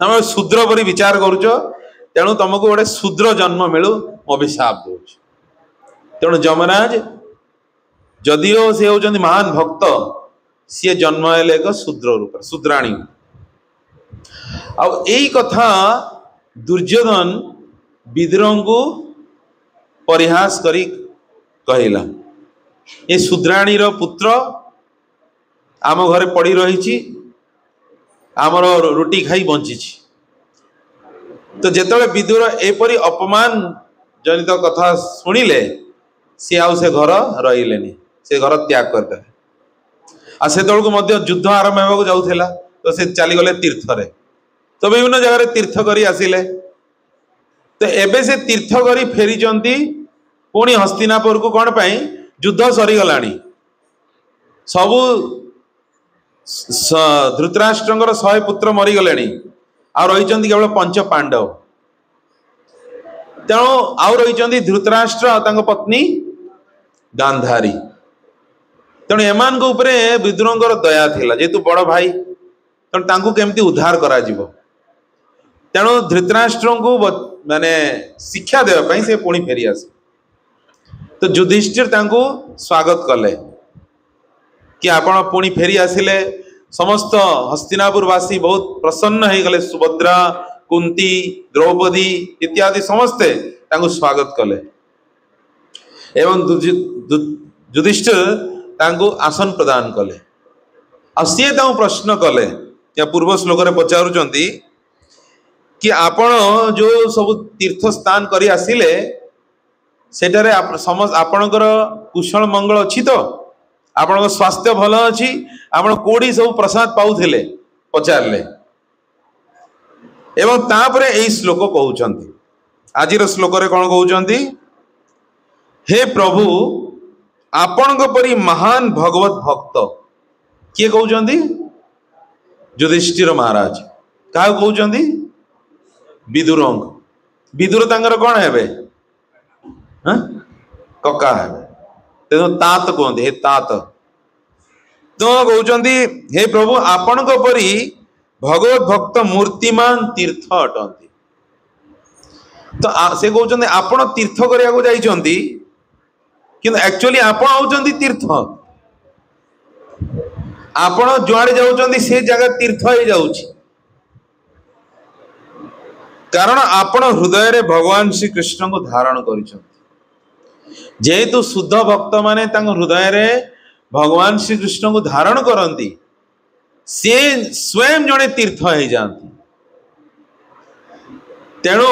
तुम शूद्र परि विचार करूछ तेणु तुमको गोटे शूद्र जन्म मिलू अभिशाप दौच। तेणु जमराज जदिओ से होचंदी महान भक्त सी जन्म हेले एक शूद्र रूप शूद्राणी। आई कथा दुर्योधन विदुर को परिहास करी कहला ये शूद्राणी रो पुत्र आम घरे पड़ी रही आमर रोटी खाई बंची। तो जेतले विदुर एपरी अपमान जनित कथा शुणिले सी आउ से घर रहिलेनी से घर त्याग करदे। आ से तळको मध्य युद्ध आरंभ होगा जाउथेला तो से चली गले तीर्थ रे। तो विभिन्न जगह तीर्थ करी आसिले। तो एबे से तीर्थ करी फेरी जंती पुणी हस्तिनापुर को कौन पाई युद्ध सरी गलानी। सबु धृतराष्ट्रंकर 100 पुत्र मरी गलेनी आ रही केवल 5 पांडव। तेणु आउ रही धृतराष्ट्र तांको पत्नी गांधारी। तेणु एमान को ऊपरे विदुरंकर दया थिला जेतु बड़ भाई तेणु तांको केमती उद्धार करा जिवो। तेणु धृतराष्ट्र को माने शिक्षा देवा पई से पुणी फेरी आसे। तो युधिष्ठिर तांको स्वागत कले कि आपण पुणी फेरी आसिले। समस्त हस्तिनापुरवासी बहुत प्रसन्न हो गले। सुभद्रा कुंती द्रौपदी इत्यादि समस्ते तांको स्वागत कले एवं युधिष्ठिर तांको आसन प्रदान कले। आ सी तांको प्रश्न कले या पूर्व श्लोक रे पचारुचंती कि आपण जो सब तीर्थ स्थान करी आसिले सेटारे समस्त आपणकर कुशल मंगल अछि तो आपण स्वास्थ्य भल अछि आपण कोडी सब प्रसाद पाउथिले पचारले। एवं तापरे एई श्लोक कहउचंती आजिर श्लोक रे कोन कहउचंती हे प्रभु आपण को परी महान भगवत भक्त किए कहउचंती युधिष्ठिर महाराज का कहउचंती विदुरंग। विदुर तांकर कोन हेबे कका हेबे तेनो तात कहते हे तात। तो कहउचंती हे प्रभु आपण को परी भगवत भक्त मूर्तिमान तीर्थ अटंती। तो से कहते आपण तीर्थ करने जाइछंती किंतु एक्चुअली आपण होचंती तीर्थ। आपण जुआड़े जाउछंती से जगह तीर्थ ही जाउछि, कारण आपण हृदय रे भगवान श्री कृष्ण को धारण करिछंती। जेहेतु शुद्ध भक्त माने हृदय रे भगवान श्री कृष्ण को धारण करती, से स्वयं जड़े तीर्थ हो जाती। तेणु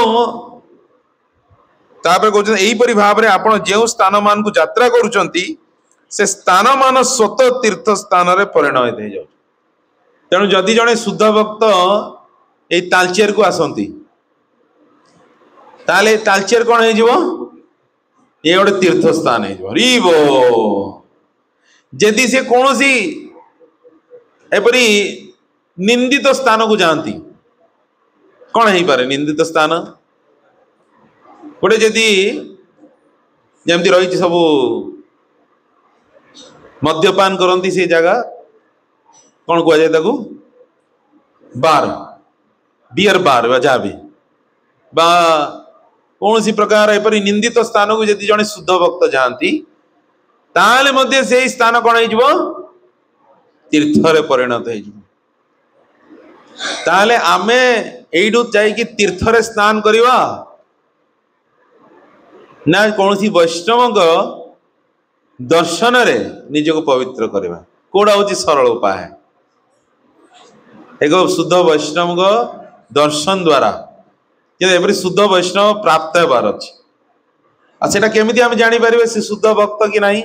कहते भाव में आप जो स्थान मान को यात्रा करुँच से स्थान मान स्वतः तीर्थ स्थान रे परिणत हो जाए। तेणु जदि जड़े शुद्ध भक्त ये तालचेर को आसती ताले तालचेर कौन हो ये गोटे तीर्थ स्थान हो। जदि से कौन सी एपरी निंदित स्थान को जाती कौन हो पारे निंदित स्थान गोटे जदि जमती रही सब मद्यपान करती से जगह कौन कह जाए बार बियर बार जहाँ भी कौन सी प्रकार एपरी निंदित स्थान को जदि जड़े शुद्ध भक्त जाती ताले मध्य से स्थान कौन हो तीर्थ रे परिणत हो। ताले आमे एडू जाइए तीर्थ रे स्नान करवा ना कौन सी वैष्णव दर्शन रे निज को पवित्र करवा कोड़ा हूँ सरल उपाय। एक शुद्ध वैष्णव दर्शन द्वारा एपरी शुद्ध वैष्णव प्राप्त होबार अच्छे सेटा केमिति आम जापर से शुद्ध भक्त कि नहीं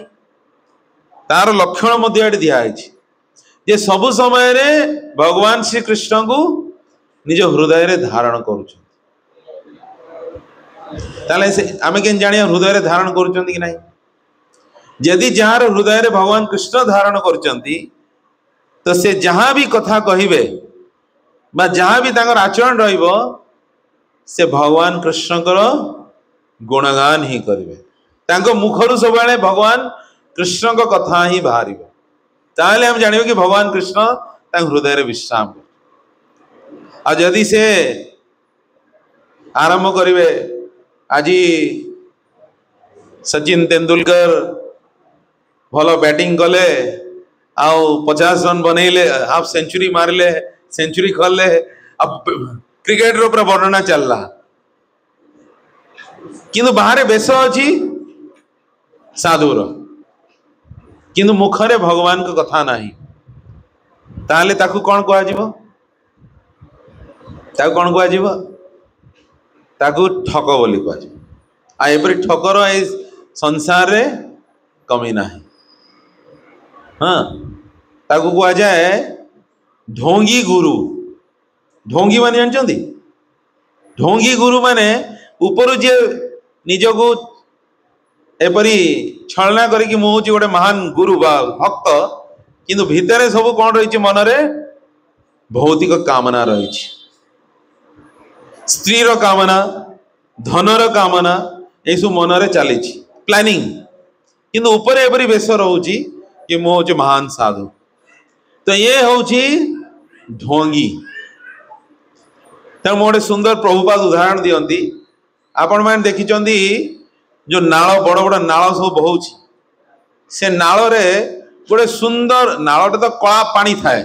तार लक्षण दिखाई जे सबु समय रे भगवान श्री कृष्ण को निज हृदय रे धारण करुँच। आम के जानिया हृदय रे धारण करुँच कि नहीं। यदि जार हृदय रे भगवान कृष्ण धारण करुँच तो से जहाँ भी कथा कहिबे बा जहाँ भी तांकर आचरण रहिबो से भगवान कृष्ण गुणगान ही करेंगे। तांको मुखरु सब भगवान कृष्ण को कथा ही बाहर ताले हम जानिबे कि भगवान कृष्ण हृदय रे विश्राम कर। यदि से आरंभ करिवे आज सचिन तेंदुलकर भल बैटिंग कले आउ 50 रन बनइले हाफ सेंचुरी मारले सेंचुरी कले अब क्रिकेट रो वर्णना चलला किंतु बाहर बेश अच्छी साधुर किंतु मुखरे भगवान को कथा नहीं ताले ताकू कौन कह कौन कह ताकू ठक बोली कह एपरी ठकर ए संसार रे कमी नहीं। हाँ ताकू कह जाए ढोंगी गुरु। ढोंगी माने जानते ढोंगी गुरु माने ऊपर जे निजको एपरी छलना करी मु हूँ गोटे महान गुरु बा भक्त किंतु भितर सब कौन रही मनरे भौतिक कामना रही स्त्रीर कामना धनर कामना ये सब मनरे चली प्लानिंग किंतु ऊपर एपरी बेश रोची कि मु हूँ महान साधु। तो ये हूँ ढोंगी। तेणु गोटे सुंदर प्रभुपाद उदाहरण दियंती आपण मैंने देखी जो नाल बड़ बड़ नाल सब बहु से नाल रे गोटे सुंदर नालटे तो कला पानी थाए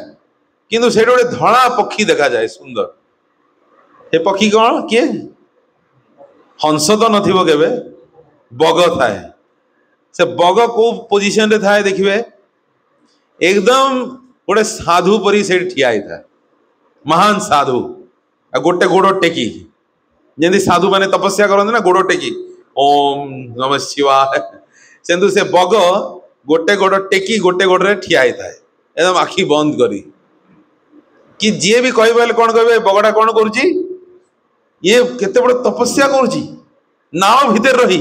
किंतु से गोटे धड़ा पक्षी देखा जाए सुंदर। ये पक्षी कौन किए हंस तो नथिबो केबे बग थाए। से बग को पोजिशन रे थाए देखिए एकदम गोटे साधु परी से ठिया था महान साधु गोटे गोड़ टेकी जमी साधु माने तपस्या करते ना गोड़ टेकी ओम नमः शिवाय से बग गोटे गोड़ टेकी गोटे गोड़ रे ठिया थाए एकदम आखि बंद करी कि जी भी कह कौन कहे बगटा कौन करुच्ची ये केते बड़ तपस्या करुच्ची नाव भितर रही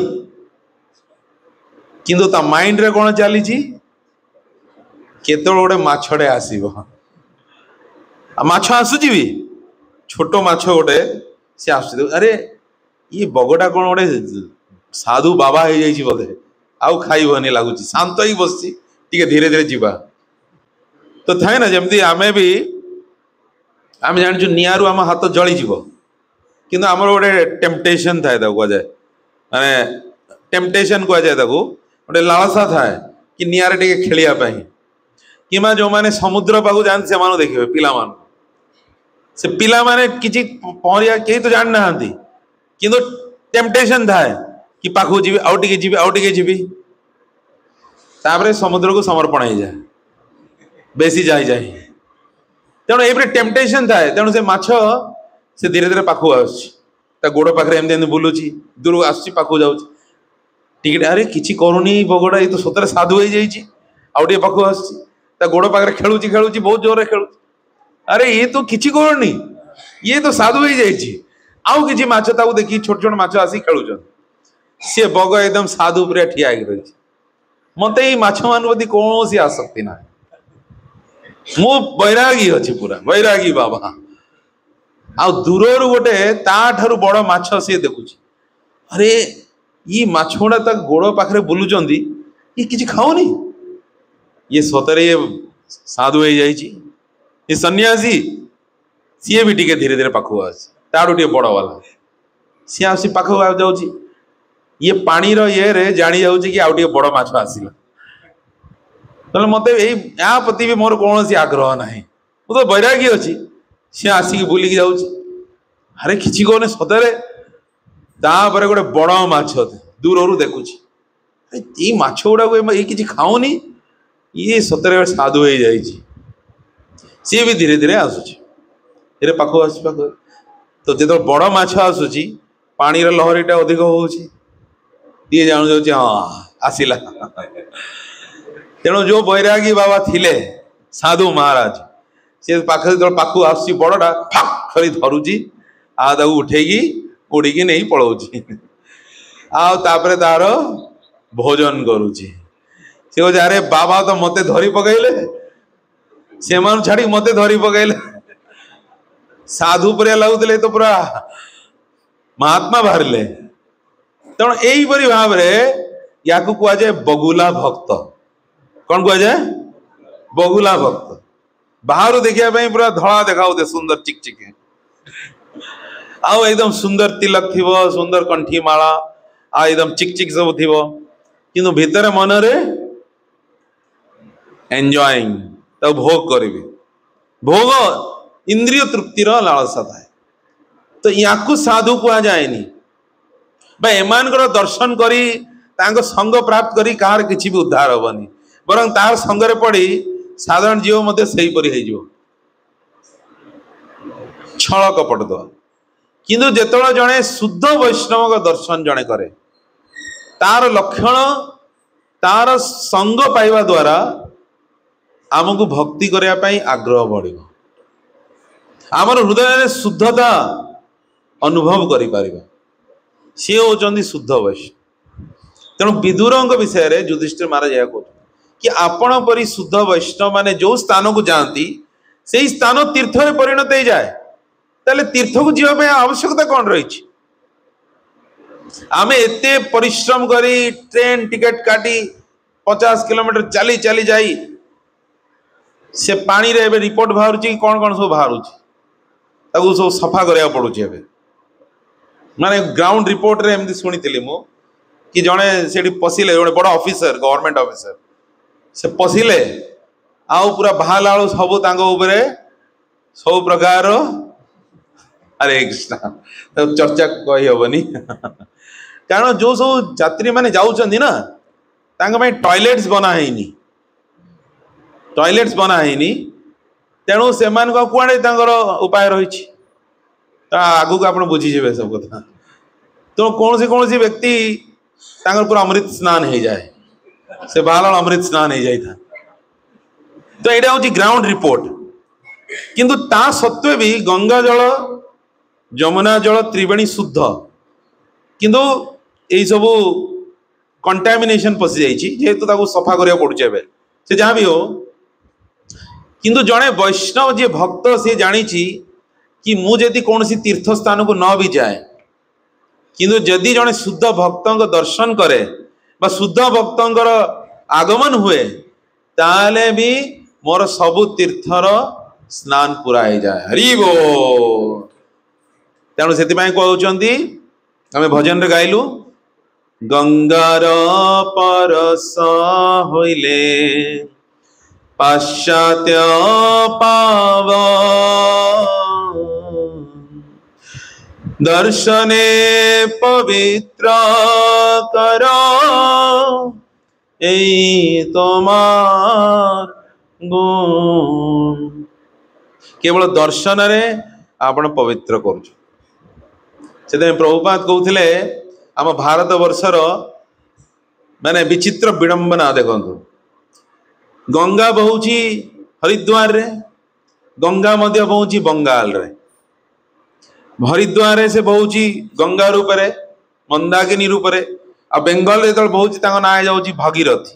किंतु ता माइंड रे कौन चली केते गोटे माछड़े आसीबो माछ आसुची भी छोट माछ गोटे सी आस अरे ये बगटा कौन गोटे साधु बाबा हो जाइए बोधे आउ खाइबनी लगुच शांत ही बस धीरे धीरे जीवा। तो थाए ना जमती आमे भी आम जानी निआरु आम हाथ जलीज किंतु आमर गोटे टेम्पटेशन थाए कहुए माने टेम्पटेशन कहुए गोटे लालसा थाए कि निआरे टे खेलियापाई कि जो मैंने समुद्र पाक जाते से देखिए पिला से पिला माने किसी पहरिया कहीं तो जान ना किंतु टेम्पटेशन थाए कि पाखु जी आउ टे जी तापर समुद्र को समर्पण हो जाए बेसी जाए जाए तेणु ये टेम्पटेशन थाए तेणु से माछ से धीरे धीरे पाखु आस गोड़ पाखे एमती बुलूची दूर आस पाखु जाऊँ अरे किसी करूनी बगड़ा ये तो सतरे साधु हो जाइए आउ टे पाखु आस गोड़ पाखे खेलुची खेलुची बहुत जोर खेलु अरे ये तो किसी करूनी ये तो साधु हो जाइए आउ किसी माछ देखिए छोट छोट माछ आसी खेलुन सी बग एकदम साधु पूरा ठिया रही मत ये माछ मान प्रति कौन आसक्ति ना मु बैरागी अच्छी पूरा बैरागी बाबा आ दूर गोटे ताठू बड़ माछ सी देखुं अरे ये माछ गुड़ा तक गोड़ पाखे बुलूं ये किसी खाऊनी ये सतरे ये साधु हो जाइए सन्यासी सी भी टे धीरे धीरे पाखु ताड़ू टे बड़ वाला सी आस पाख जाऊँ ये पानी ये जानी जाऊँ कि आउ टे बड़ माछ आसला ना मत या प्रति भी मोर कौन आग्रह ना मु तो बैरागी अच्छी सी आसिक बुलिकी जाऊँ अरे किसी कहने सतरे तापर गोटे बड़ माछ दूर देखुची ये माछ गुड़ा ये किसी खाऊनी ये सतरे साधु हो जाइए सी भी धीरे धीरे आसूची ये पाख आस पाख तो जो बड़ माछ आसूची पानी लहरीटा अधिक होची ये जाणु जाऊँ हाँ आसला तेणु जो बैरागी बाबा थिले साधु महाराज सी पाखे जो पाखु आस बड़टा फाक खरी धरुची उठेकी उड़ीकी नहीं पलाऊची आपर तार भोजन करुची सी कह अरे बाबा तो मते धरी पकईले से छाड़ी मते धरी पकईले साधु पर लगुले तो पूरा महात्मा बाहर तेणु यहीपरि भाव या कहुए बगुला भक्त कौन कहुए बगुला भक्त बाहर देखा पूरा धड़ा देखा सुंदर चिकचिक आउ एकदम सुंदर तिलक थी सुंदर कंठी माला आ एकदम चिकचिक सब थी किंतु भितर मन रे एंजॉयिंग तो भोग करी भोग इंद्रिय तृप्तिर लालसा थाए तो या साधु कह जाएनी एमानकर दर्शन करी तांको संग प्राप्त करी कहार किसी भी उद्धार हेनी बरं तार संगरे पड़ी साधारण जीव मध्य सही परी हो छल कपट दवा किंतु जेतोळे जणे शुद्ध वैष्णव का दर्शन जणे करे तार लक्षण तार संग पाइबा द्वारा आमको भक्ति करने पाई आग्रह बढ़ आमर हृदय शुद्धता अनुभव करि पारिबा सी होचंदी शुद्ध वैष्णव तेणु विदुर विषय रे युधिष्ठिर महाराज यह कहते कि आपण परी शुद्ध वैष्णव माने जो स्थान को जाती से स्थान तीर्थ में परिणत हो जाए ताले तीर्थ को जीवा आवश्यकता कौन रही आमे एते परिश्रम करी ट्रेन टिकेट काटी 50 किलोमीटर चली चली जाई से पानी रे रिपोर्ट बाहर कौन कौन सब बाहर सब सफा करा पड़ुची माने ग्राउंड रिपोर्ट रे एमती शुणी मु कि जड़े से पशिले जड़े बड़ ऑफिसर गवर्नमेंट ऑफिसर से पशिले आउ पूरा बाहला सब सब प्रकार अरे कृष्ण चर्चा कही हेनी कारण जो सब यात्री मैंने जाऊँच ना टॉयलेट्स बना है तेणु से कुआड़े उपाय रही आगू को आप बुझीजे सब कथा तेणु कौन सी व्यक्ति पूरा अमृत स्नान हो जाए से बाल अमृत स्नान हो जाए तो यहाँ हूँ ग्राउंड रिपोर्ट किंतु ता सत्वे भी गंगा जल जमुना जल त्रिवेणी शुद्ध किंतु यही सब कंटामिनेशन पशि जाइए जेहेतु सफा करा पड़ुचे से जहाँ भी हो किंतु जड़े वैष्णव जी भक्त सी जानी कि मुझे कौन सी तीर्थ स्थान को न भी जाए किंतु जदि जड़े शुद्ध भक्त दर्शन करे बा शुद्ध भक्त आगमन हुए ताले भी मोर सबु तीर्थर स्नान पूरा हो जाए। हरि बोल। तेणु से कहते आम भजन रे गाइलु गंगार परस होइले पाश्चात्य पाव दर्शने पवित्र कर एई तोमार गुण। केवल दर्शन रे आपण पवित्र करूछ। से प्रभुपाद कहते आम भारत वर्षर माने विचित्र विडंबना देखंतु। गंगा बहुची हरिद्वार रे, गंगा मध्य बहुची बंगाल रे। हरिद्वार से बहुची गंगा रूप रे, मंदाकिनी रूप रे। आ बेंगल रे बहुची तांको नाम जाउची भागीरथी।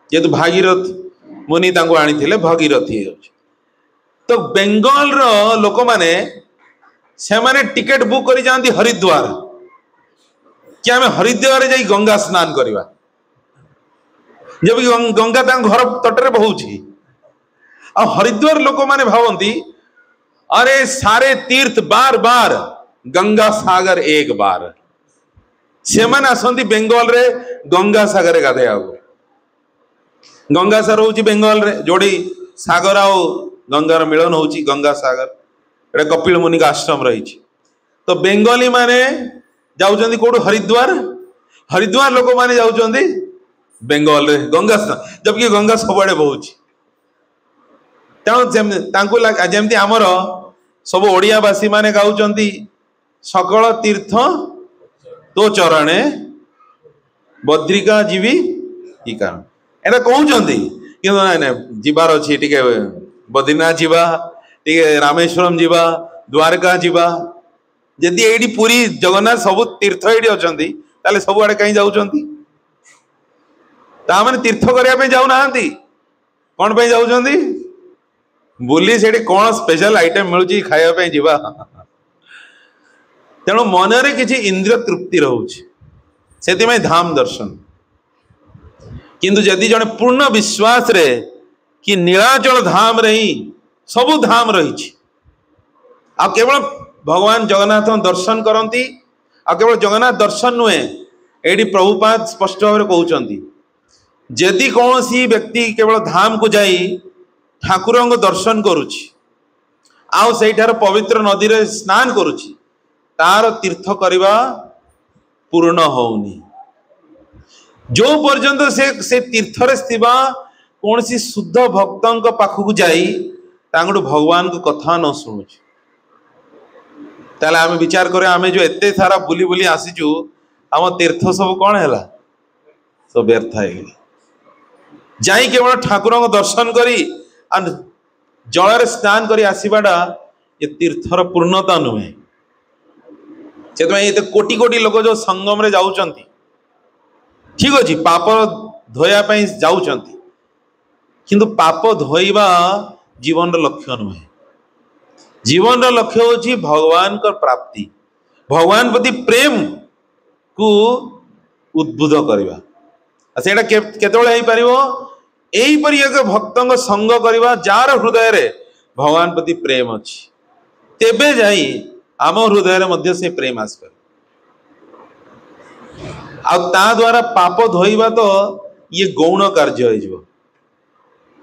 जेतु भागीरथ मुनि तांको आनी भागीरथी हो। तो बेंगल रो लोक माने से माने टिकेट बुक करी जाती हरिद्वार कि आम हरिद्वार जाई गंगा स्नान करवा। जब गंगा घर तटरे बहुची आ हरिद्वार लोक माने भावती अरे सारे तीर्थ बार बार गंगा सागर एक बार। से माने आसंती बेंगल रे गंगा सागर गाधे। गंगा सागर होची बेंगल रे जोड़ी सागर आ गंगार मिलन होची गंगा सागर। एटा कपिल मुनि का आश्रम रही। तो बेंगली माने जाउचंदी कोड हरिद्वार, हरिद्वार लोक माने जाउचंदी बेंगल रे गंगा स्नान, जबकि गंगा सबआडे बहुची। जमती आमर सब ओडियावासी माने गाउचंदी सकल तीर्थ तो चरणे बद्रिका जीवी ई कारण एटा कहउचंदी कि ना जीवार अछि टिके बद्रीनाथ जीवा, टिके रामेश्वरम जीवा, द्वारका जीवा। यदि एडी पूरी जगन्नाथ सब तीर्थ एडी अछंती ताले सब आडे कहीं जाउचंती? ता माने तीर्थ करिया पे जाउ नाहंती, कोन पे जाउचंती? बुली सेठी कोन स्पेशल आइटम मिलुची खाया पे जीवा। तेणु मन रे किछि इंद्रिय तृप्ति रहउची, सेति में धाम दर्शन। किंतु यदि जने पूर्ण विश्वास रे कि नीलाचल धाम रे ही सबु धाम रही आ केवल भगवान जगन्नाथ दर्शन करती। आ केवल जगन्नाथ दर्शन नुहे, एडी प्रभुपाद स्पष्ट भाव कहउचंती यदि कौन सी व्यक्ति केवल धाम को जाई ठाकुर को दर्शन करुछि आउ सेठार पवित्र नदी रे स्नान करुछि, तार तीर्थ करवा पूर्ण होउनी। जो पर्यंत से तीर्थ रे स्थिबा कौन सी शुद्ध भक्तों पाखक जाई तांगडू भगवान को कथा न शुणुछु, ताले आमे विचार करे आमे जो एते सारा बुली बुली आसीचु आम तीर्थ सब कौन हैला? सब व्यर्थ है। जाई केवल ठाकुर को दर्शन करी जल स्नान करी आसीबाटा ये तीर्थर पूर्णता नुहे। से कोटी कोटी लोक जो संगम रे जाउचंती, ठीक अच्छे पाप धोया जाउचंती, किंतु पाप धोइबा जीवन लक्ष्य नुहे। जीवन लक्ष्य होची भगवान को प्राप्ति, भगवान प्रति प्रेम को उद्बुद्ध करवा। सेटा केतବେଳେ हो पारिबो? एही परि एक भक्तंग संग करवा जार हृदय रे भगवान प्रति प्रेम अछि, तेबे जाई आम हृदय रे मध्य से प्रेम आसबे। आ ता द्वारा पाप धोइबा तो ये गौण कार्य हो जिवो।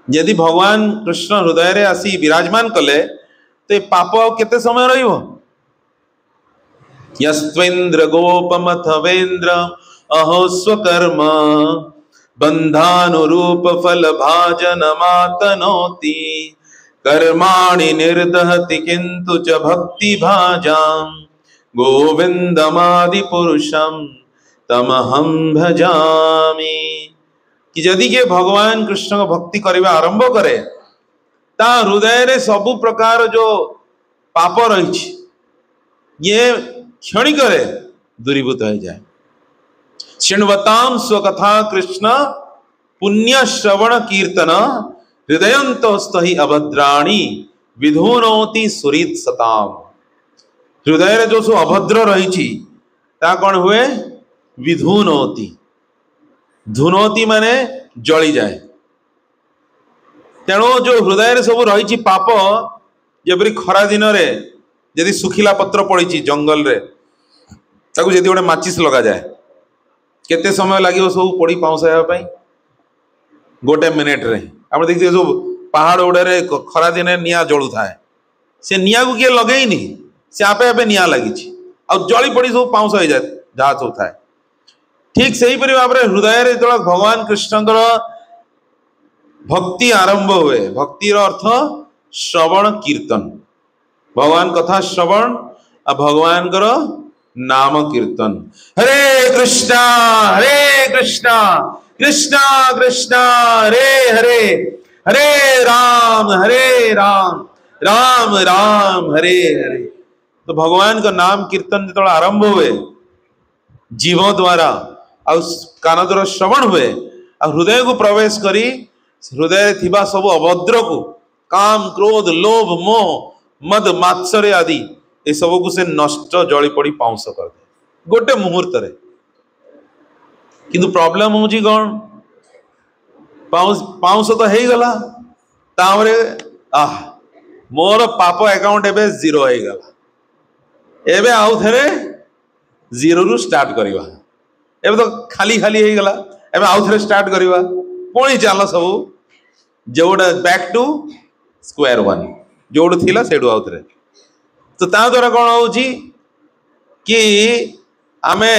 यदि भगवान कृष्ण हृदय रे आसी विराजमान कले तो ये पाप केते समय रहिबो? यस्त्वेन्द्र गोपमथवेन्द्र अहो स्वकर्म बंधानुरूप फल भाजन मातनोति कर्माणि निर्दहति किंतु च भक्ति भाजाम गोविंदमादि पुरुषम तमहम भजामि। कि यदि के भगवान कृष्ण को भक्ति करवा आरंभ करे ता हृदय रे सबु प्रकार जो पाप रही ये क्षणिक दूरीभूत हो जाए। शृण्वताम स्वकथा कृष्ण पुण्य श्रवण कीर्तन हृदयंतस्थि अभद्राणी विधुनोति सुरीत सताम। हृदय रे जो सो अभद्र रही ता कौन हुए? विधुनोति। धुनोति माने जली जाए। तेणु जो हृदय सब रही पाप जपरी खरा दिन में यदि सुखिला पत्र पड़ी जंगल रे ताकू यदि गोटे माचिस लगा जाए केते समय लगे सब पोड़ी पाउंस होगा गोटे मिनिट रे आप देखिए सब पहाड़ गुड़े खरा दिन निआ जलू थाए से निआ को किए लगेनी से आपे आपे निआ लगी जली पड़ी सब पाउंस हो जाए जहाँ सब थाए ठीक से ही भाव में हृदय जो भगवान कृष्णकर भक्ति आरंभ हुए भक्तिर अर्थ श्रवण कीर्तन भगवान कथा श्रवण और भगवान नाम कीर्तन हरे कृष्णा कृष्णा कृष्णा हरे हरे हरे राम राम राम हरे हरे। तो भगवान का नाम कीर्तन जो आरंभ हुए जीव द्वारा कान द्वारा श्रवण हुए और हृदय को प्रवेश करी हृदय थिबा सब अभद्र को काम क्रोध लोभ मोह मद मात्सर्य आदि ये सब को से नष्ट जली पड़ी पाउंस कर दे गोटे मुहूर्त रे किंतु प्रॉब्लम हूँ कौन पाउंस तो हो गला तामरे मोर पाप अकाउंट एबे जीरो हो गला एबे आउ थे जीरो रु स्टार्ट करवा एबे तो खाली खाली हो गला एबे आउ थे स्टार्ट करवा पुणी चल सब जोड़ा बैक टू स्क्वायर वन जोड़ थिला सेडू आउ थे तो ता द्वारा कौन हो कि आमे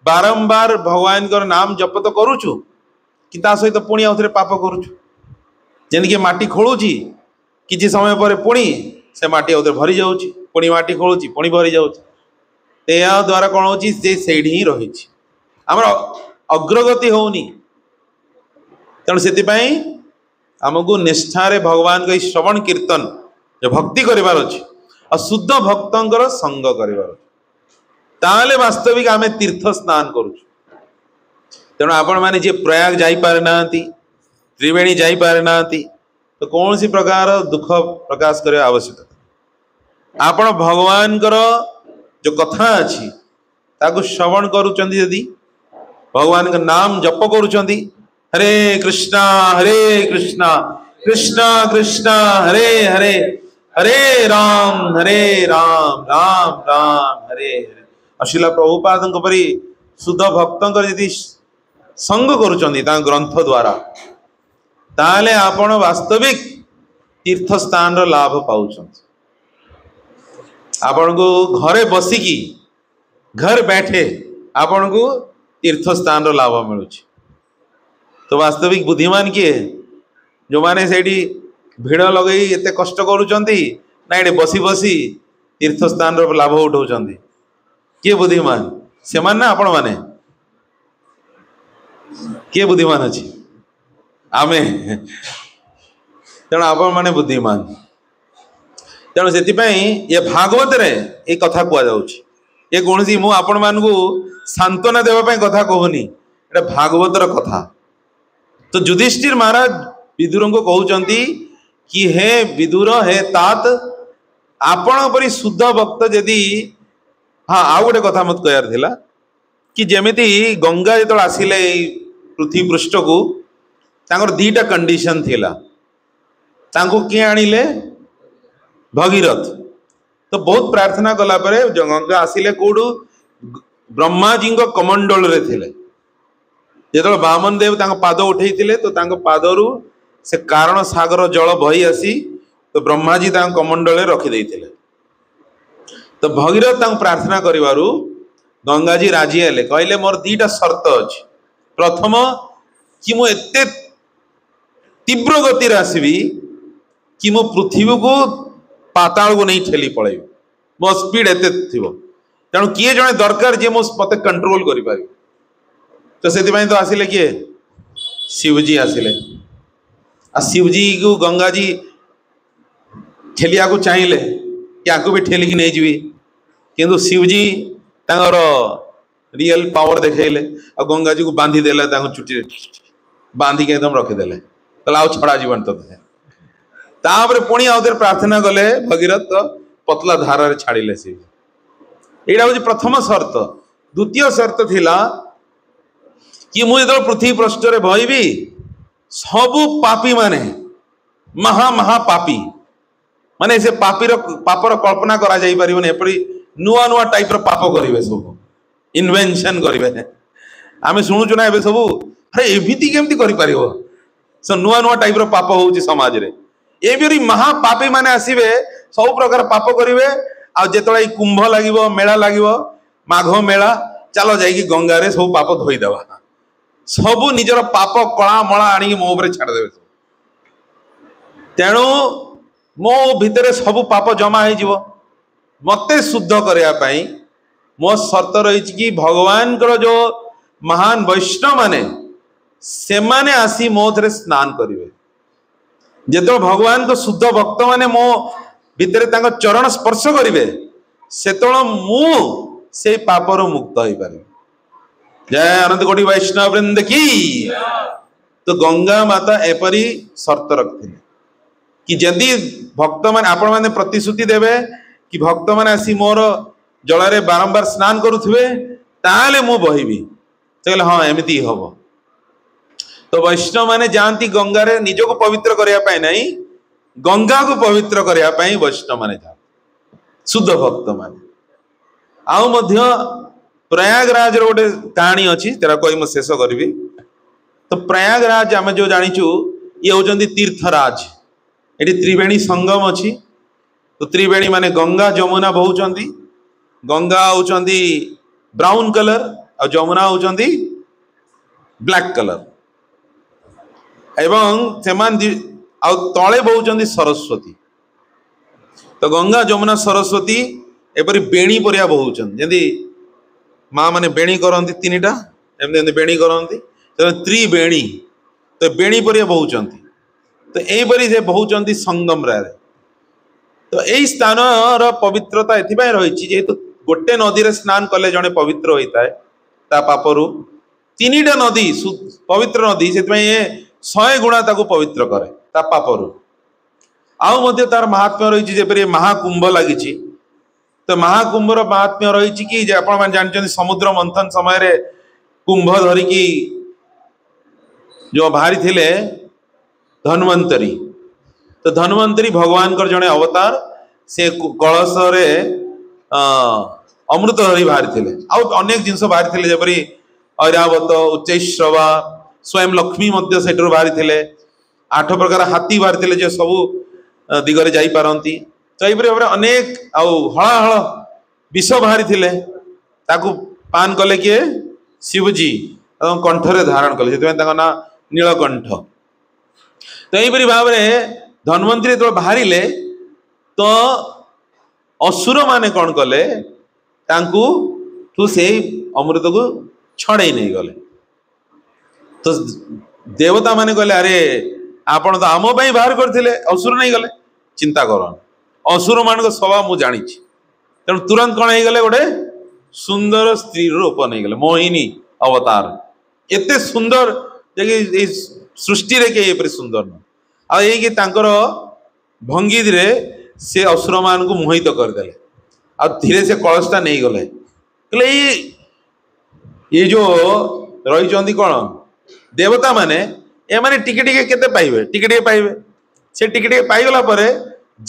बारंबार भगवान का नाम जप तो करूचु कि ता सहित पुणी आउ थे पाप करूचु जेनके माटी खोलुची किसी समय पर पुणी से माटी आउ थे भरी जाउची पुणी माटी खोलुची पुणी भरी जाउची या द्वारा कौन हो ही रही अग्रगति होनी तेणु से आमको निष्ठारे भगवान का श्रवण कीर्तन जो भक्ति करार अच्छे और शुद्ध भक्तर संग करार वास्तविक आम तीर्थ स्नान करुँ तेणु आपण मैंने जी प्रयाग जापारे ना त्रिवेणी जापारे ना तो कौन सी प्रकार दुख प्रकाश करने आवश्यकता आपण भगवान जो कथा अच्छी ताकू श्रवण करुँच यदि भगवान का नाम जप करुँच हरे कृष्णा कृष्णा कृष्णा हरे हरे हरे राम राम राम हरे हरे। अशिला प्रभुपाद परी शुद्ध भक्त यदि संग करुँच ग्रंथ द्वारा ताले आपण वास्तविक तीर्थ स्थान लाभ पाउछ आपण को घरे बसिकी घर बैठे आपण को तीर्थ स्थान लाभ मिलू तो वास्तविक बुद्धिमान किए जो माने सेठी भिड़ लगे एते कष्ट करूचंती ना ये बसी बसी तीर्थ स्थान लाभ उठाउचंती किए बुद्धिमान से मान ना आपण माने किए बुद्धिमान अच्छी आमे तेणु आपण माने बुद्धिमान तेणु से ये भागवत रे ये कथा कह ये कौन सी मु आपण मान को सांत्वना देवाई कथा कहूनी एटा भागवतर कथा। तो युधिष्ठिर महाराज विदुर को कहते कि हे विदुर हे तात आपण परी शुद्ध भक्त जदि हाँ आउ गोटे कथा मत कहर थिला कि जेमिति गंगा जो आसिले पृथ्वी पृष्ठ को तांकर दीटा कंडीशन थिला तांको किए आनिले भगीरथ तो बहुत प्रार्थना कला परे गंगा आसिले कोडू ब्रह्माजी कमंडल रे थिले जो बामन देव पाद उठे तो पादरू से कारण सागर जल बही आसी तो ब्रह्माजी कमंडल रखिदे तो भगीरथ प्रार्थना करिवारु गंगाजी राजी हेले कहले मोर दीटा शर्त अच्छी प्रथम कि मु एते तीव्र गति आसबि कि मो पृथ्वी को पाताल को नहीं ठेली पड़े मो स्पीड एते थिबो तेणु किए जड़े दरकार जे मो मते कंट्रोल करि पारि तो से तो आसिले किए शिवजी आसिले आ शिवजी को गंगाजी ठेलिया को चाहिए या भी ठेलिकी नहीं जी किंतु शिवजी तांगर रियल पावर देखले आ गंगाजी को बांधी देले चुटी बांधिक एकदम रखीदे तो आउ छड़ा जीवन तो तापर पुणी आउे प्रार्थना कले भगीरथ पतला धारा छाड़िले शिव यहाँ हूँ प्रथम शर्त। द्वितीय शर्त थिला कि मुझे जो पृथ्वी पृष्ठ बहबी सबू पापी माने महा महा पापी माने से पापीर पापर कल्पना करा जाई परिबने एपरी नुआ नुआ टाइप रो पाप करिवे सब इन्वेंशन करिवे आमे सुनुचु ना एबे सब अरे एभिति केमति करि परिबो सो नुआ नुआ टाइप रो पाप होउची समाज रे एबेरी महा पापी माने आसीबे सब प्रकार पाप करिवे आ जेतळे कुंभ लागिवो मेला लागिवो माघ मेला चलो जाई गंगा रे सब पाप धोई देवा सब निजर पाप कला मळा आनी मो ऊपर छाड़ देबे तेणु मो भितरे सब पाप जमा हो जीवो मते शुद्ध करया पाई मो शर्त रही कि भगवान कर जो महान वैष्णव माने से माने आसी मो थरे स्नान करिवे जेतो भगवान को शुद्ध भक्त माने मो भितरे तांको चरण स्पर्श करिवे सेतोळ मु से पापरो मुक्त होई पारे जय आनंद कोटि वैष्णव वृंद की तो गंगा माता एपरी शर्त रखथिले कि जदि भक्त माने आपण माने प्रतिश्रुति देवे कि भक्त माने आसी मोर जलरे बारंबार स्नान करुथिबे ताले मु बहिबी कहले हां एमिति हबो तो वैष्णव माने जानती गंगा रे निज को पवित्र करिया पाए नहीं गंगा को पवित्र करिया पाए वैष्णव माने जा शुद्ध भक्त माने आउ मध्य प्रयागराज रो गोटे कहानी अछि तेरा कोई म शेष करबी तो प्रयागराज आमे जो जानिचु ये होजंती तीर्थराज एटी त्रिवेणी संगम अछि तो त्रिवेणी माने गंगा जमुना बहुचंती गंगा होचंती ब्राउन कलर और जमुना होचंती ब्लैक कलर एवं सेमान आ तळे बहुचंती सरस्वती तो गंगा जमुना सरस्वती एपरी बेणी परिया बहुचंती जदी माँ माने बेणी करंती तीनिटा एमते बेणी करंती तो त्रिवेणी तो बेणी परिया बहुचंती तो एपरी से बहुचंती संगम रे तो यही स्थान पवित्रता एथिपाई रही जेहेतु गोटे नदी रे स्नान कले जने पवित्र होता है ता पापरु तीनिटा नदी पवित्र नदी से 100 गुणा ताको पवित्र करे ता पापरु आउ मध्य तार महात्म्य रही जेपरि महाकुंभ लगी तो महाकुंभर महात्म्य रही कि जे आपण मान जानछन समुद्र मंथन समय रे कुंभ धरिकी जो बाहरी थिले धन्वंतरी तो धन्वंतरी भगवान कर जने अवतार से कलश रे अमृत धरी बाहरी थिले आ अनेक जिनस बाहरी थिले जेपरि ऐरावत उच्चैश्रवा स्वयं लक्ष्मी मध्य सेठर बाहरी थिले 8 प्रकार हाथी बाहरी थिले जे सब दिगरे जाई पारंती तो एपरि भाबरे अनेक आउ हळहळ विष बाहरी थिले ताकू पान कले किए शिवजी कंठरे धारण कले सेते ताका ना नीलकंठ तो एपरि भाबरे धन्वंतरी तो बाहरिले तो असुर माने कौन कले तांकू तू से अमृत को छड़े नहीं गले तो देवता माने कले अरे आपण तो आम पाई बाहर करथिले असुर नहीं गले चिंता कर असुर मान को स्वभाव मु जानी तेणु तुरंत कौन हो गले गोटे सुंदर स्त्री रूप नहीं गले मोहिनी अवतार एते सुंदर जे सृष्टि रे के सुंदर न आ ये तांकर भंगी रे से असुर मान को मोहित करदे आ धीरे से कलशटा नहीं गले कहले ये जो रही कौन देवता माने ए माने टिके टिके केते पाइबे टिके टिके पाइबे से टिके टिके पाइगला परे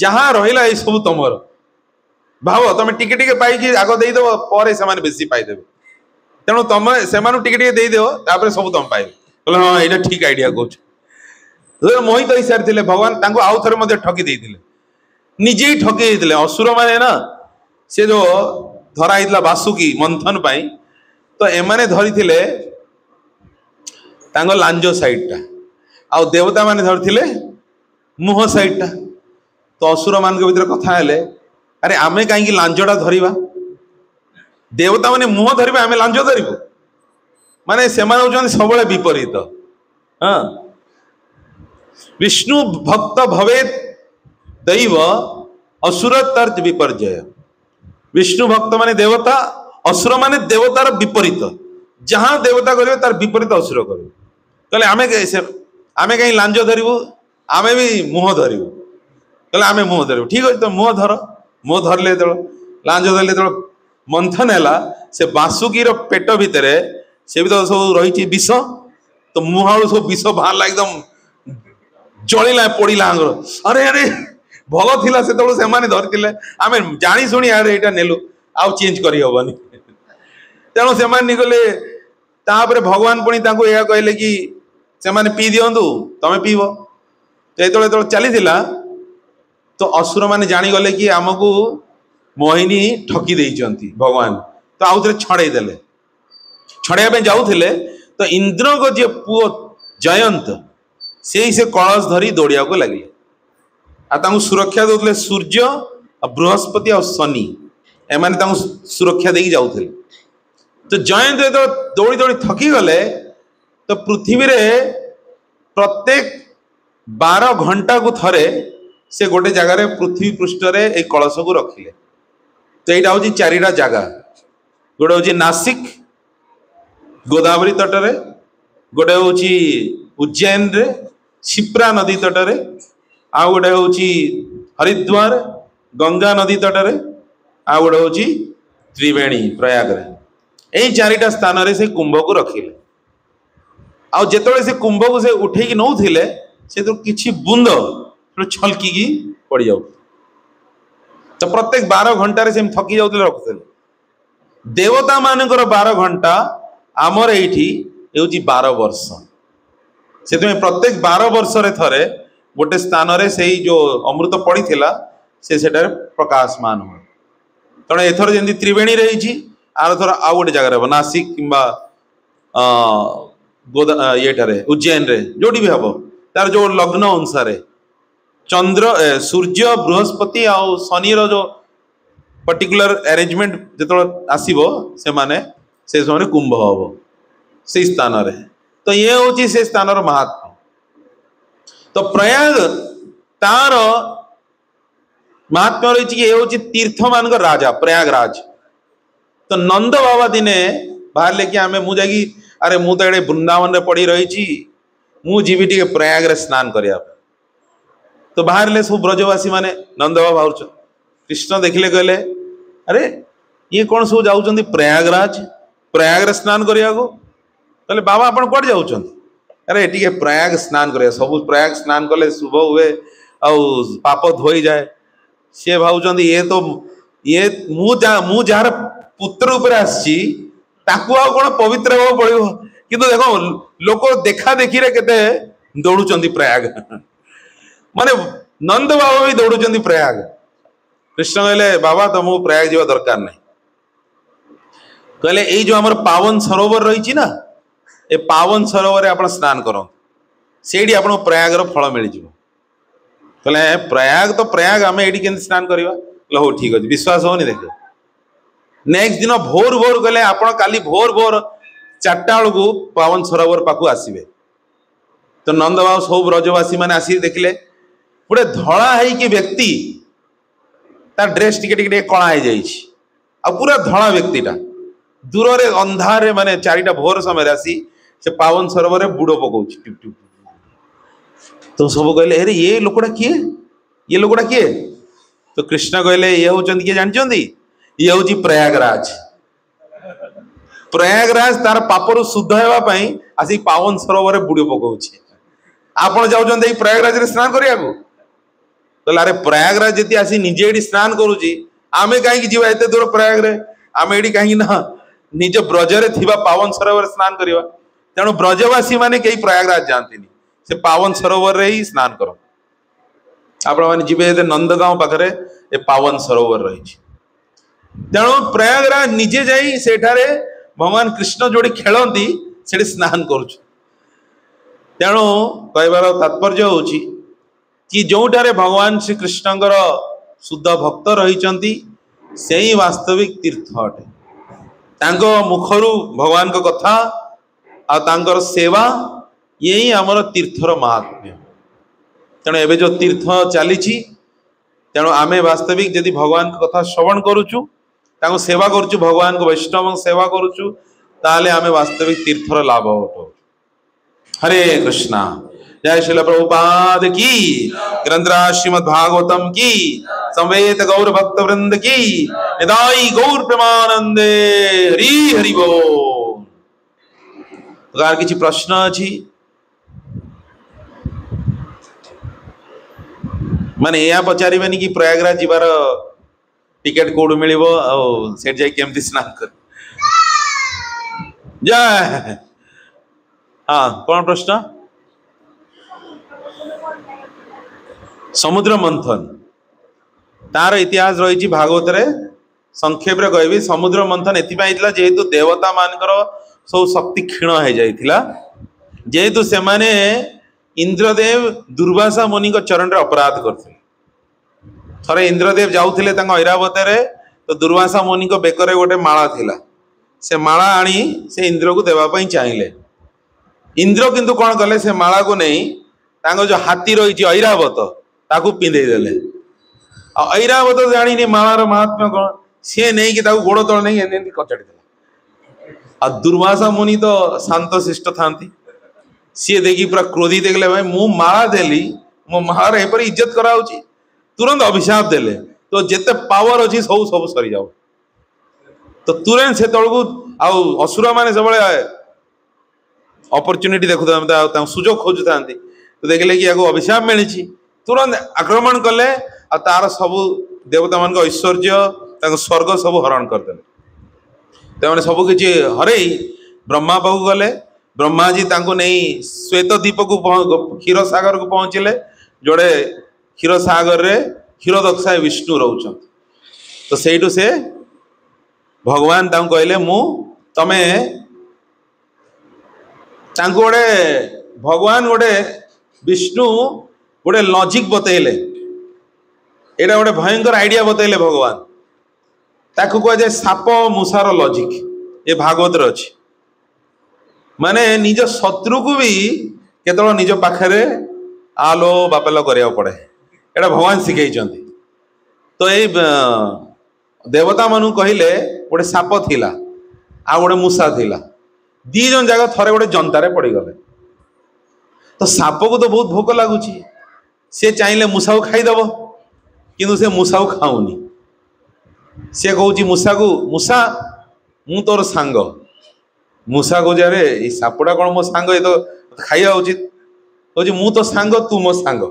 जहाँ रहिला ए सब तमर भाव तमे टिके टिके पाई कि आगो देई देबो परे से माने बेसी पाइ देबे तेणु तमे से मानु टिके टिके देई देओ तापर सब तम पाइबे कहले हां एटा ठीक आइडिया कहछ तो मोहित होई सार थिले भगवान तांको आउ थरे मध्ये ठकी देइथिले निजे ही ठकी देइथिले असुर माने ना से जो धरा हितला वासुकी मंथन पाई तो एमाने धरी थिले तांको लांजो साइडटा आ देवता माने धरथिले मुह साइडटा तो असुर मान के भीतर कथा हेले अरे आमे काई लांजोटा धरिबा देवता माने मुह धरिबा आमे लांजो धरिबो माने सेमान होचन सबले विपरीत हां विष्णु भक्त भवेत दैव असुर तर्ज विपर्जय विष्णु भक्त माने देवता असुर माने देवतार विपरीत जहां देवता करिवे तार विपरीत असुर करिवे कहले आमे कहीं लांजो धरिबु आमे भी मुह धरिबु कहले आमे मुह धरिबु ठीक अछि तो मुह धरले तो लांजो धरले तो मंथन हैला से बासुकी रो पेट भितरे से भी तो सब रही विष तो मुहाळु सब विष बाहर एकदम जलिला पड़ा अरे अरे भल थिला से धरते आम जाशुणी अरे यहाँ नेलु आउ चेंज करहबनी तेणु से गले तापर भगवान पुणी यह कहले कि से पी दिंतु तमें पीब तो चली तो असुर मैंने जागले कि आमको मोहिनी ठकी देती भगवान तो आउ थे छड़े देले छड़ाई जाऊे तो इंद्र को जी पुओ जयंत से कलश धरी दौड़िया को लगे आ सुरक्षा दौले सूर्य बृहस्पति और शनि एम सुरक्षा देकी जाऊे तो जयंत जो दौड़ी दौड़ी थकी गले तो पृथ्वी रे प्रत्येक 12 घंटा को थरे से गोटे जगार पृथ्वी पृष्ठ रे एक कलश को रखिले तो यहाँ हूँ 4टा जगह गोटे हूँ नासिक गोदावरी तटरे गोटे हूँ उज्जैन रे क्षिप्रा नदी तटरे आ गोटे हूँ हरिद्वार गंगा नदी तटरे आ गोटे हूँ त्रिवेणी प्रयाग रे यही 4टा स्थान रे से कुंभ को रखिले आ जेतोले से कुंभ को से उठेकी नौथिले से तो किछि बूंद छलकी पड़ जाऊ तो प्रत्येक 12 घंटा रे से थकी जाउतले रखुଥିଲେ देवता मानकर 12 घंटा आमर एठी हेउची 12 वर्ष से प्रत्येक 12 वर्ष रे थरे गोटे स्थान रे से जो अमृत पड़ी थिला से सेटा प्रकाशमान हो तेणु एथर जमी त्रिवेणी रही आर थर आउ गोटे जगह नासिक किंबा ये उज्जैन रे जोटी भी हम तार जो लग्न अनुसार चंद्र सूर्य बृहस्पति आउ शनि जो पर्टिकुलर अरेंजमेंट जो आसो से समय कुंभ हम से स्थान रे तो ये हूँ से स्थान महात्मा तो प्रयाग तार महात्मा रही ये हूँ तीर्थ मान राजा प्रयागराज तो नंद बाबा दिने बाहर कि आम मुझे अरे मु तो ये वृंदावन रे पड़ी रही मुझी टे प्रयाग रे स्नान करने तो बाहर ले सब ब्रजवासी माने नंद बाबा भाव कृष्ण देखले कहले अरे ये कौन सब जाऊँ प्रयागराज प्रयाग रे स्नान करने को कहले बाबा आप कौन जाऊँ अरे टे प्रयाग स्नान कर सब प्रयाग स्नान कले शुभ हुए आउ पाप धोई जाए सी भाव ये तो ये मु जार पुत्र उपर आसी कौन पवित्र हो पड़ो किंतु देखो लोक देखा देखी रे केते दौड़ुचंदी प्रयाग माने नंद बाबा भी दौड़ुचंदी प्रयाग कृष्ण कहले बाबा तुमको प्रयाग जावा दरकार नहीं कहले ये जो हमर पावन सरोवर रही ना ए पावन सरोवर आप स्नान करो से प्रयाग फल मिल जाव कहले प्रयाग तो प्रयाग आम ये के स्नान करवा हो ठीक अच्छे विश्वास होनी देख नेक्स्ट दिन भोर भोर गले आप काली भोर भोर 4टा बेलू पावन सरोवर पाक आसवे तो नंद बाबू सब ब्रजवासी मैंने आसिक देखले गोटे धड़ा है व्यक्ति तार ड्रेस टिके कणा हो जाए पूरा धड़ा व्यक्तिटा दूर रे अंधारे माने 4टा भोर समय आसी से पावन सरोवर बुड़ पकाउछ टिप टिप तो सब कहले अरे ये लोकटा किए तो कृष्ण कहले ये होचंदी किए जानचंदी ये हूँ प्रयागराज प्रयागराज तार पापर शुद्ध होगापी आसी पावन सरोवर बुड़ पकाउछ आप जाऊँ प्रयागराज स्नान करने को अरे प्रयागराज जी आसी निजे ये स्नान करुच्ची आम कहीं जीवा एत दूर प्रयाग रे आम ये कहीं ना निज ब्रजरे थिबा पावन सरोवर स्नान करवा तेणु ब्रजवासी माने कई प्रयागराज जाती से पावन सरोवर रे ही स्नान कर आपण मैंने जी नंदगांव पाखे ए पावन सरोवर रही तेणु प्रयागराज निजे जाई सेठारे भगवान कृष्ण जोड़ी खेलती से स्नान करुच तेणु कहबार तात्पर्य होची कि जोठारे भगवान श्री कृष्णकर शुद्ध भक्त रही से ही वास्तविक तीर्थ अटे तांको मुखरु भगवान को कथा आर सेवा यही आमर तीर्थर महात्म्य तेणु एबे जो तीर्थ चली तेणु आमे वास्तविक यदि भगवान को कथा श्रवण करुचु तांको सेवा करुचु भगवान को वैष्णव सेवा करुचु ताले आमे वास्तविक तीर्थर लाभ उठाऊ हरे कृष्णा जय श्रील प्रभुपाद की ग्रंथराज श्रीमद् भागवतम की संवेद गौर भक्त वृंद की निदाई गौर प्रेमानंदे हरि हरि बोल। किसी प्रश्न अच्छी माने या पचारे कि प्रयागराज जीवार टिकेट कौड़ मिल केमती स्नान कर जय। हाँ कौन प्रश्न? समुद्र मंथन तार इतिहास रही भागवत रे संक्षेप रे कहबी। समुद्र मंथन एथिपाइला जेहेतु देवता मानकर सब शक्ति क्षीण हो जाइथिला, जेहेतु से माने इंद्रदेव दुर्वासा मुनि को चरण रे अपराध करथिले। थरे इंद्रदेव जाउथिले तांग ऐरावत रे तो दुर्वासा मुनि को बेकरे गोटे माला थिला, से माला आनी से इंद्र को देवा पई चाहिले। इंद्र किंतु कौन कले से माला को नहीं तांग जो हाथी रही ऐरावत ताकू पिंधे देले। ऐरावत जानी मालार महात्म्य कौन सी नहीं कि गोड़ तल नहीं कचाड़ी देला। आ दुर्वासा मुनि तो शांत शिष्ट था, सी देखी पूरा क्रोधित देखले भाई मु माला देली मो मालार एपरी इज्जत कराउची, तुरंत अभिशाप देले तो जेते पावर अच्छी सब सब सरी जाओ। तो तुरंत से तलकू असुर मैंने सब अपरच्युनिटी देखुता सुजोग खोजु था, तो देखले कि या अभिशाप मिली तुरंत आक्रमण कले आ तार सब देवता मान ऐश्वर्य स्वर्ग सब हरण करदे। तेमने सब किसी हरई ब्रह्मा पाखु गले। ब्रह्मा जी तांको नहीं श्वेत द्वीप को क्षीर सागर को पहुँचले, जोड़े क्षीर सागर रे क्षीरदक्षा विष्णु रोचन। तो सेठू से भगवान तांको कहले मु तमे तांको गोटे भगवान गोटे विष्णु गोटे लॉजिक बतैले, एटा गोटे भयंकर आइडिया बतैले भगवान। ताकू कह जाए साप मूसार लॉजिक, ये भागवत रे अछि। माने निज शत्रु को भी केतल निज पाखरे आलो बापेलो करिया पड़े, एटा भगवान शिखै। तो ये देवता मानु कहले गोटे साप थिला आ गोटे मूसा थिला, दी जन जागा थरे गोटे जंतारे पड़ी गले। तो साप को तो बहुत भोक लगुच, सी चाहिए मूसा को खाईदब किंतु से मूसा को खाऊनी। सी कहूँ मूसा को मूसा मु तोर सांग। मूसा को जारे ये सापटा कौन मो सांग, ये तो खाइया उचित। कहूँ मु तो सांग तू मो सांग,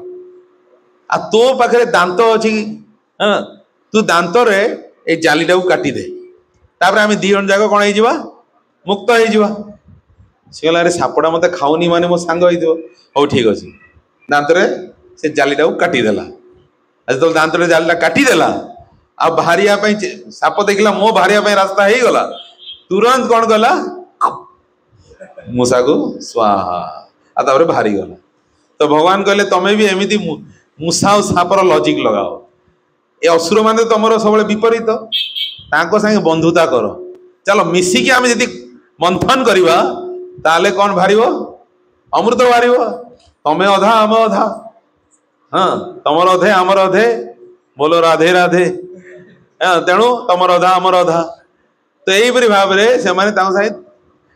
आ तो पाखे दांत अच्छी हाँ तू दांत रे ए जालीटा को काटी दे, तापर आम दी जन जाक कौन हो मुक्त हो। सी कहला अरे सापटा मत खाऊनी माने मो सांग हो ठीक अच्छे। दांत रे से जालीटा को काटिदेला, जो दांत रे जालीटा काटिदेला आ बाहरिया साप देखला मो बाहरिया रास्ता हो गला, तुरंत कौन गला मूसा को स्वाहा आ बाहरी गला। तो भगवान कहले तमें भी एमती मूसा और सापर लॉजिक लगाओ। ए असुर माने तुम सब विपरीत संगे बंधुता कर, चलो मिसिकी आम जी मंथन करवा ताले कौन बाहर अमृत बाहर। तमें अधा आम अधा, हाँ तमर अधे आमर अधे, बोलो राधे राधे। हाँ तेणु तमर अधा आमर अधा। तो यहीपरि भाव से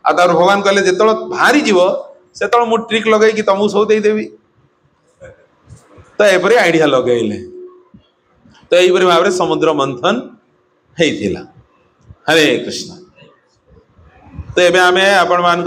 भगवान कहले जो बाहरी जीव से मु ट्रिक लगे कि तुमको सब देदेवी। तो यहपरि आइडिया लगेले, तो यहीपरि भाव समुद्र मंथन होता। हरे कृष्ण। तो ये आम आपण मान